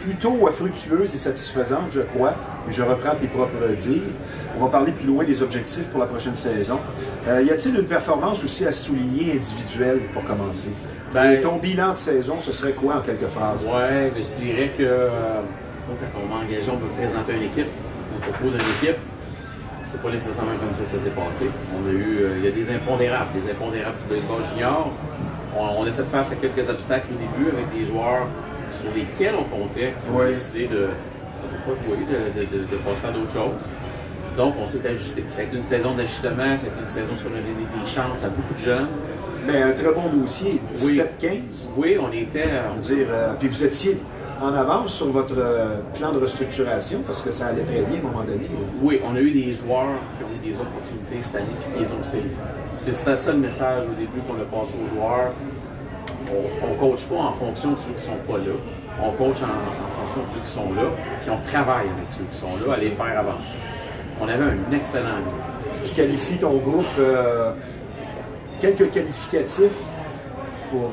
A: plutôt fructueuse et satisfaisante, je crois, et je reprends tes propres dires. On va parler plus loin des objectifs pour la prochaine saison. Y a-t-il une performance aussi à souligner individuelle pour commencer? Ben, ton bilan de saison, ce serait quoi en quelques phrases?
C: Oui, je dirais que quand on va engager, on peut présenter une équipe, un propos d'une équipe. C'est pas nécessairement comme ça que ça s'est passé. On a eu, il y a des impondérables du baseball junior. On a fait face à quelques obstacles au début avec des joueurs sur lesquels on comptait, qui ont décidé de ne pas jouer, de passer à d'autres choses. Donc, on s'est ajusté. C'est une saison d'ajustement, c'est une saison où on a donné des chances à beaucoup de jeunes.
A: Mais un très bon dossier, 17-15.
C: Oui, on était...
A: puis vous étiez en avance sur votre plan de restructuration, parce que ça allait très bien à un moment donné.
C: Oui, on a eu des joueurs qui ont eu des opportunités cette année et qui les ont saisies. C'était ça le message au début qu'on a passé aux joueurs. On ne coach pas en fonction de ceux qui ne sont pas là. On coach en fonction de ceux qui sont là, puis on travaille avec ceux qui sont là à les faire avancer. On avait un excellent groupe.
A: Tu qualifies ton groupe, quelques qualificatifs pour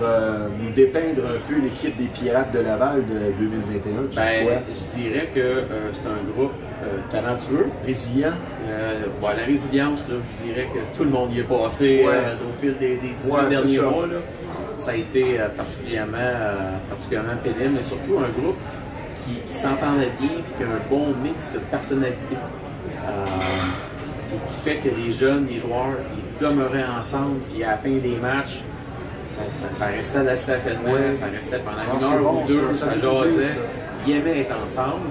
A: nous dépeindre un peu l'équipe des Pirates de Laval de 2021. Tu dis quoi?
C: Je dirais que c'est un groupe talentueux.
A: Résilient.
C: La résilience, là, je dirais que tout le monde y est passé au fil des 18 derniers mois. Là. Ça a été particulièrement pénible, mais surtout un groupe qui s'entendait bien et qui a un bon mix de personnalité. Qui fait que les jeunes, les joueurs, ils demeuraient ensemble, puis à la fin des matchs, ça restait à la stationnement, ça restait pendant une heure ou deux, ça jasait. Ils aimaient être ensemble.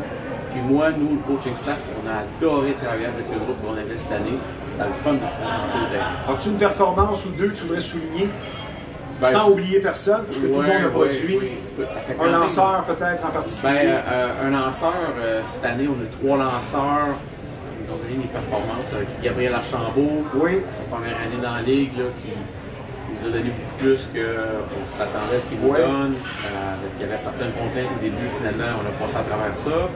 C: Puis moi, nous, le coaching staff, on a adoré travailler avec le groupe qu'on avait cette année. C'était le fun de se présenter au terrain.
A: As-tu une performance ou deux que tu voudrais souligner? Sans oublier personne, parce que tout le monde a produit. Un lanceur peut-être en particulier?
C: Un lanceur, cette année, on a 3 lanceurs. Ils ont donné des performances avec Gabriel Archambault, sa première année dans la Ligue, là, qui nous a donné beaucoup plus qu'on s'attendait à ce qu'il nous donne. Il y avait certaines contraintes au début, finalement, on a passé à travers ça.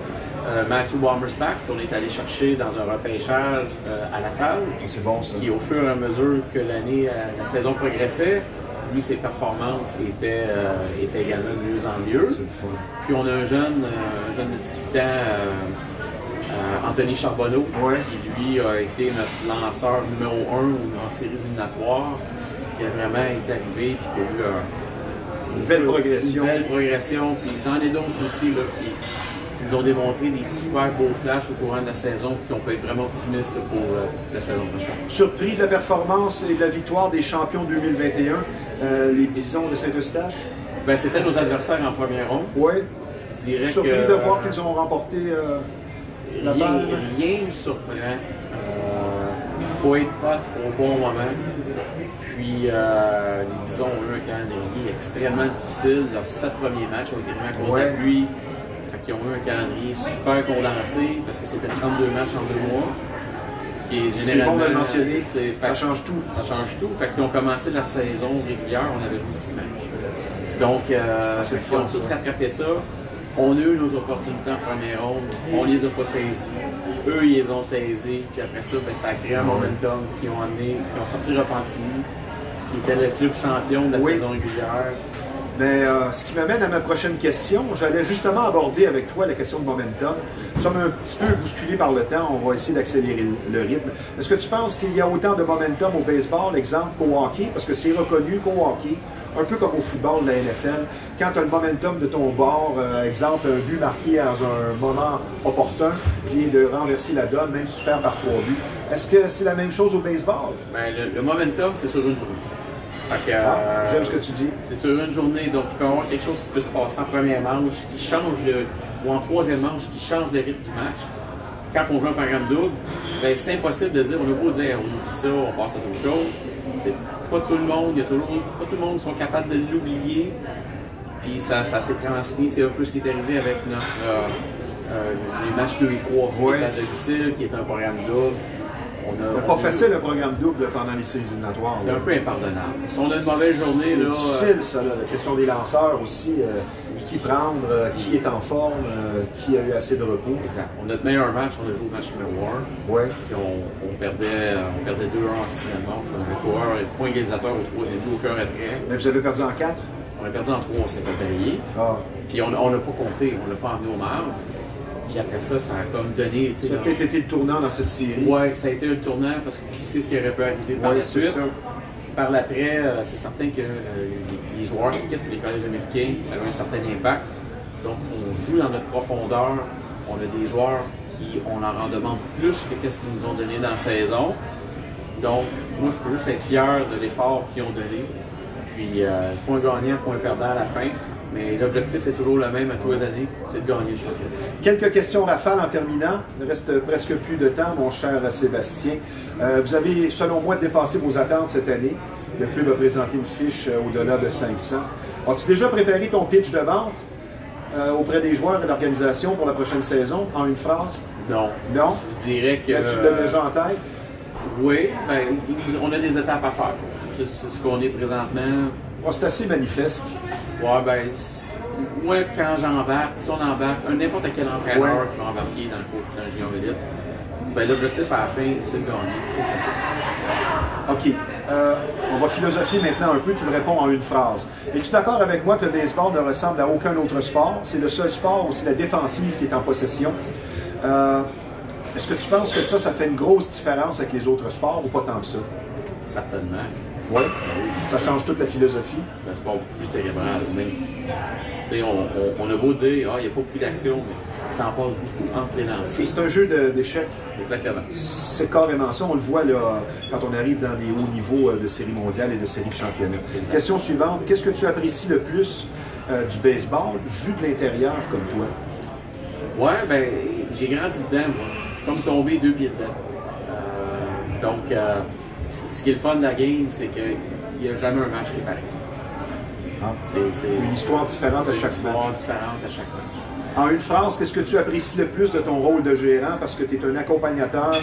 C: Matthew Bombersback, qu'on est allé chercher dans un repêchage à la salle.
A: C'est bon, ça. Qui,
C: au fur et à mesure que la saison progressait, lui, ses performances étaient également de mieux en mieux.
A: C'est le fun.
C: Puis on a un jeune de 18 ans, Anthony Charbonneau, qui lui a été notre lanceur numéro 1 en séries éliminatoires, qui a vraiment été arrivé et qui a eu
A: une belle progression.
C: Une belle progression. Puis j'en ai d'autres aussi là, qui nous ont démontré des super beaux flashs au courant de la saison et qu'on peut être vraiment optimiste pour la saison prochaine.
A: Surpris de la performance et de la victoire des champions 2021, les Bisons de Saint-Eustache?
C: C'était nos adversaires en première ronde.
A: Oui.
C: Je dirais
A: surpris de voir qu'ils ont remporté la balle?
C: Rien ne me surprend. Il faut être hot au bon moment. Puis les Bisons ont eu un calendrier extrêmement difficile. Leurs 7 premiers matchs ont été vraiment à cause de la pluie. Ils ont eu un calendrier super condensé parce que c'était 32 matchs en 2 mois.
A: C'est bon de le mentionner, ça change tout.
C: Ça change tout. Fait qu'ils ont commencé la saison régulière, on avait joué 6 matchs. Donc, ils ont tous rattrapé ça. On a eu nos opportunités en première ronde, on les a pas saisies. Eux, ils les ont saisies. Puis après ça, ça a créé un momentum qui ont sorti Repentigny, qui était le club champion de la saison régulière.
A: Mais ce qui m'amène à ma prochaine question, j'allais justement aborder avec toi la question de momentum. Nous sommes un petit peu bousculés par le temps, on va essayer d'accélérer le rythme. Est-ce que tu penses qu'il y a autant de momentum au baseball, exemple, qu'au hockey? Parce que c'est reconnu qu'au hockey, un peu comme au football de la NFL, quand tu as le momentum de ton bord, exemple, un but marqué à un moment opportun vient de renverser la donne, même si tu perds par 3 buts. Est-ce que c'est la même chose au baseball?
C: Le momentum, c'est sur une journée. Fait que,
A: J'aime ce que tu dis.
C: c'est sur une journée, donc il peut y avoir quelque chose qui peut se passer en première manche, qui change ou en troisième manche, qui change le rythme du match. Quand on joue un programme double, ben, c'est impossible de dire, on a beau dire, on oublie ça, on passe à d'autres choses. C'est pas tout le monde, pas tout le monde qui sont capables de l'oublier. Puis ça s'est transmis, c'est un peu ce qui est arrivé avec les matchs 2 et 3 qui étaient à domicile, qui est un programme double.
A: C'est pas facile le programme double pendant les séries éliminatoires.
C: C'est un peu impardonnable. Si on a une mauvaise journée, là.
A: C'est difficile, ça, la question des lanceurs aussi. Qui prendre, qui est en forme, qui a eu assez de repos.
C: Exact. Notre meilleur match, on a joué le match numéro 1.
A: Ouais.
C: Puis on perdait 2-1 en sixième manche. On avait pas un point égalisateur au troisième but, aucun retrait.
A: Mais vous avez perdu en 4?
C: On a perdu en 3, on s'est fait balayer.
A: Ah.
C: Puis on n'a pas compté, on l'a pas emmené au marbre. Puis après ça, ça a comme donné.
A: Ça a peut-être été le tournant dans cette série.
C: Oui, ça a été le tournant parce que qui sait ce qui aurait pu arriver par la suite. Ça. Par l'après, c'est certain que les joueurs qui quittent les collèges américains, ça a un certain impact. Donc, on joue dans notre profondeur. On a des joueurs qui, on leur en demande plus que ce qu'ils nous ont donné dans la saison. Donc, moi, je peux juste être fier de l'effort qu'ils ont donné. Puis, point gagnant, point perdant à la fin. Mais l'objectif est toujours le même à tous les années, c'est de gagner le championnat.
A: Quelques questions rafales en terminant. Il ne reste presque plus de temps, mon cher Sébastien. Vous avez, selon moi, dépassé vos attentes cette année. Le club a présenté une fiche au-delà de 500. As-tu déjà préparé ton pitch de vente auprès des joueurs et de l'organisation pour la prochaine saison, en une phrase?
C: Non.
A: Non?
C: Je dirais que...
A: Mais tu l'as déjà en tête?
C: Oui, ben, on a des étapes à faire. C'est ce qu'on est présentement.
A: Oh, c'est assez manifeste.
C: Ouais, ben, moi, quand j'embarque, si on embarque, n'importe quel entraîneur qui va embarquer dans le coach d'un junior élite, ben, l'objectif à la fin, c'est de gagner. Il faut que ça se passe.
A: OK. On va philosopher maintenant un peu, tu me réponds en une phrase. Es-tu d'accord avec moi que le baseball ne ressemble à aucun autre sport? C'est le seul sport où c'est la défensive qui est en possession. Est-ce que tu penses que ça fait une grosse différence avec les autres sports ou pas tant que ça?
C: Certainement.
A: Oui. Ça change toute la philosophie.
C: C'est un sport plus cérébral. Mais, on a beau dire, il n'y a pas beaucoup d'action, mais ça en passe beaucoup entre les lancers.
A: C'est un jeu d'échecs.
C: Exactement.
A: C'est carrément ça. On le voit là, quand on arrive dans des hauts niveaux de séries mondiales et de séries de championnat.
C: Exact.
A: Question suivante. Qu'est-ce que tu apprécies le plus du baseball vu de l'intérieur comme toi?
C: Ouais, ben, j'ai grandi dedans, moi. Je suis comme tombé 2 pieds dedans. Donc, ce qui est le fun de la game, c'est qu'il n'y a jamais un match qui est pareil. C'est
A: une histoire différente à chaque match.
C: Une histoire différente à chaque match.
A: En une phrase, qu'est-ce que tu apprécies le plus de ton rôle de gérant? Parce que tu es un accompagnateur,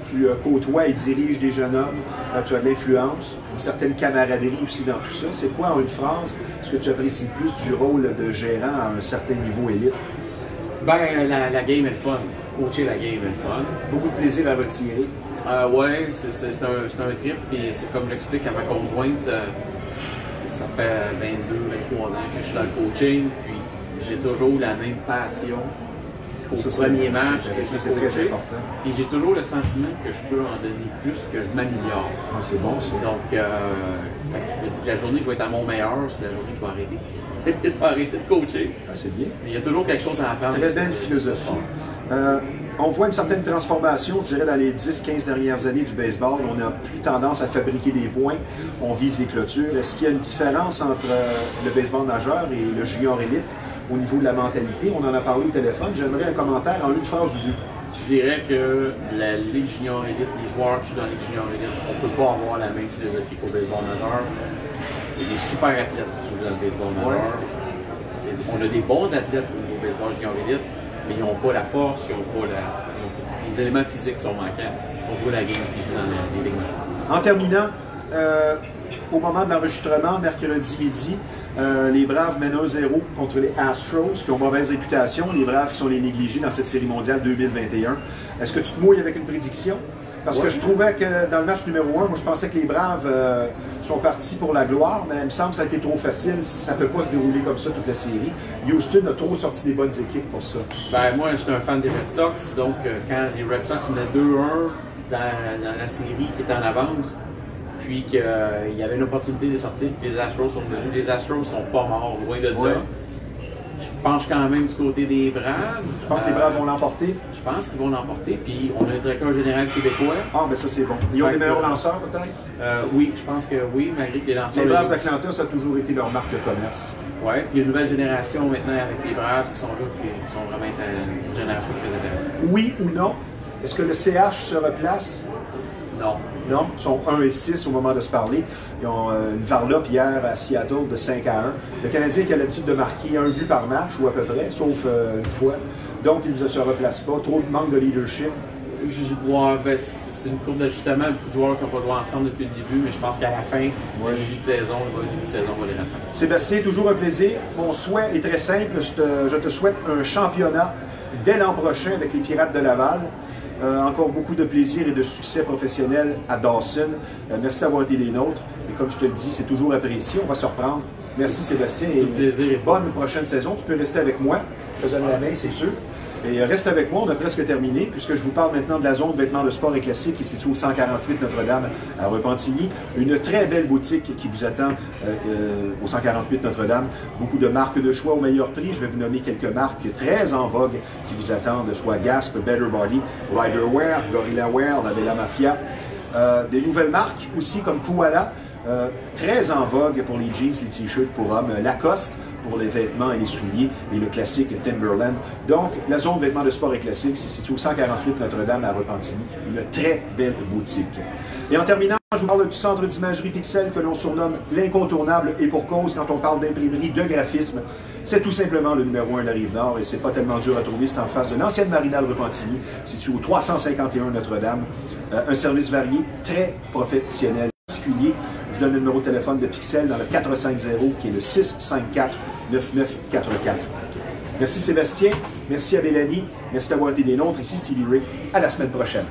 A: tu côtoies et diriges des jeunes hommes, tu as de l'influence, une certaine camaraderie aussi dans tout ça. C'est quoi, en une phrase, ce que tu apprécies le plus du rôle de gérant à un certain niveau élite?
C: Ben, la game est le fun. Coacher la game est le fun.
A: Beaucoup de plaisir à retirer.
C: Oui, c'est un trip, puis c'est comme j'explique à ma conjointe, ça fait 22, 23 ans que je suis dans le coaching, puis j'ai toujours la même passion qu'au premier match.
A: C'est très important.
C: Et j'ai toujours le sentiment que je peux en donner plus, que je m'améliore.
A: Ah, c'est bon ça.
C: Donc, je me dis que la journée que je vais être à mon meilleur, c'est la journée que je vais arrêter. Je vais arrêter de coacher.
A: Ah, c'est bien.
C: Mais il y a toujours quelque chose à apprendre.
A: Très belle philosophie. On voit une certaine transformation, je dirais, dans les 10-15 dernières années du baseball. On a plus tendance à fabriquer des points, on vise les clôtures. Est-ce qu'il y a une différence entre le baseball majeur et le junior élite au niveau de la mentalité? On en a parlé au téléphone. J'aimerais un commentaire en une phrase ou deux.
C: Je dirais que la Ligue junior élite, les joueurs qui jouent dans la Ligue junior élite, on ne peut pas avoir la même philosophie qu'au baseball majeur. C'est des super athlètes qui jouent dans le baseball majeur. On a des bons athlètes au baseball junior élite, mais ils n'ont pas la force, ils n'ont pas les éléments physiques qui sont manquants pour jouer la game qui joue dans les ligues majeures.
A: En terminant, au moment de l'enregistrement, mercredi midi, les Braves mènent 1-0 contre les Astros, qui ont mauvaise réputation, les Braves qui sont les négligés dans cette série mondiale 2021. Est-ce que tu te mouilles avec une prédiction? Parce que je trouvais que dans le match numéro 1, moi je pensais que les Braves sont partis pour la gloire, mais il me semble que ça a été trop facile. Ça ne peut pas se dérouler comme ça toute la série. Houston a trop sorti des bonnes équipes pour ça.
C: Ben, moi, je suis un fan des Red Sox, donc quand les Red Sox menaient 2-1 dans la série qui était en avance, puis qu'il y avait une opportunité de sortir, puis les Astros sont venus. Les Astros sont pas morts, loin de là. penche quand même du côté des Braves.
A: Tu penses que les Braves vont l'emporter?
C: Je pense qu'ils vont l'emporter. Puis on a un directeur général québécois.
A: Ah, ben ça c'est bon. Ils ont des meilleurs lanceurs peut-être?
C: Oui, je pense que oui, malgré que les lanceurs...
A: Les Braves d'Atlanta, ça a toujours été leur marque de commerce.
C: Oui, puis il y a une nouvelle génération maintenant avec les Braves qui sont là, qui sont vraiment une génération très intéressante.
A: Oui ou non? Est-ce que le CH se replace?
C: Non.
A: Non, ils sont 1 et 6 au moment de se parler. Ils ont une varlope hier à Seattle de 5 à 1. Le Canadien qui a l'habitude de marquer un but par match, ou à peu près, sauf une fois. Donc, il ne se replace pas. Trop de manque de leadership.
C: Ben, c'est une courbe d'ajustement. Beaucoup de joueurs qui n'ont pas joué ensemble depuis le début, mais je pense qu'à la fin, le début de saison, va les rattraper.
A: Sébastien, toujours un plaisir. Mon souhait est très simple. Je te souhaite un championnat dès l'an prochain avec les Pirates de Laval. Encore beaucoup de plaisir et de succès professionnel à Dawson. Merci d'avoir été des nôtres. Et comme je te le dis, c'est toujours apprécié. On va se reprendre. Merci Sébastien et
C: plaisir.
A: Bonne prochaine saison. Tu peux rester avec moi. Je te donne la main, c'est sûr. Et reste avec moi, on a presque terminé, puisque je vous parle maintenant de la zone vêtements de sport et classiques qui est située au 148 Notre-Dame à Repentigny. Une très belle boutique qui vous attend au 148 Notre-Dame. Beaucoup de marques de choix au meilleur prix. Je vais vous nommer quelques marques très en vogue qui vous attendent, soit Gasp, Better Body, Rider Wear, Gorilla Wear, La Bella Mafia. Des nouvelles marques aussi comme Koala, très en vogue pour les jeans, les t-shirts pour hommes. Lacoste, pour les vêtements et les souliers, et le classique Timberland. Donc, la zone vêtements de sport et classiques, c'est situé au 148 Notre-Dame à Repentigny. Une très belle boutique. Et en terminant, je vous parle du centre d'imagerie Pixel que l'on surnomme l'incontournable et pour cause quand on parle d'imprimerie, de graphisme. C'est tout simplement le numéro 1 de la Rive-Nord et c'est pas tellement dur à trouver. C'est en face de l'ancienne marinale Repentigny, situé au 351 Notre-Dame. Un service varié, très professionnel, particulier. Je donne le numéro de téléphone de Pixel dans le 450 qui est le 654-9944. Merci Sébastien, merci à Mélanie, merci d'avoir été des nôtres. Ici Stevie Ray. À la semaine prochaine.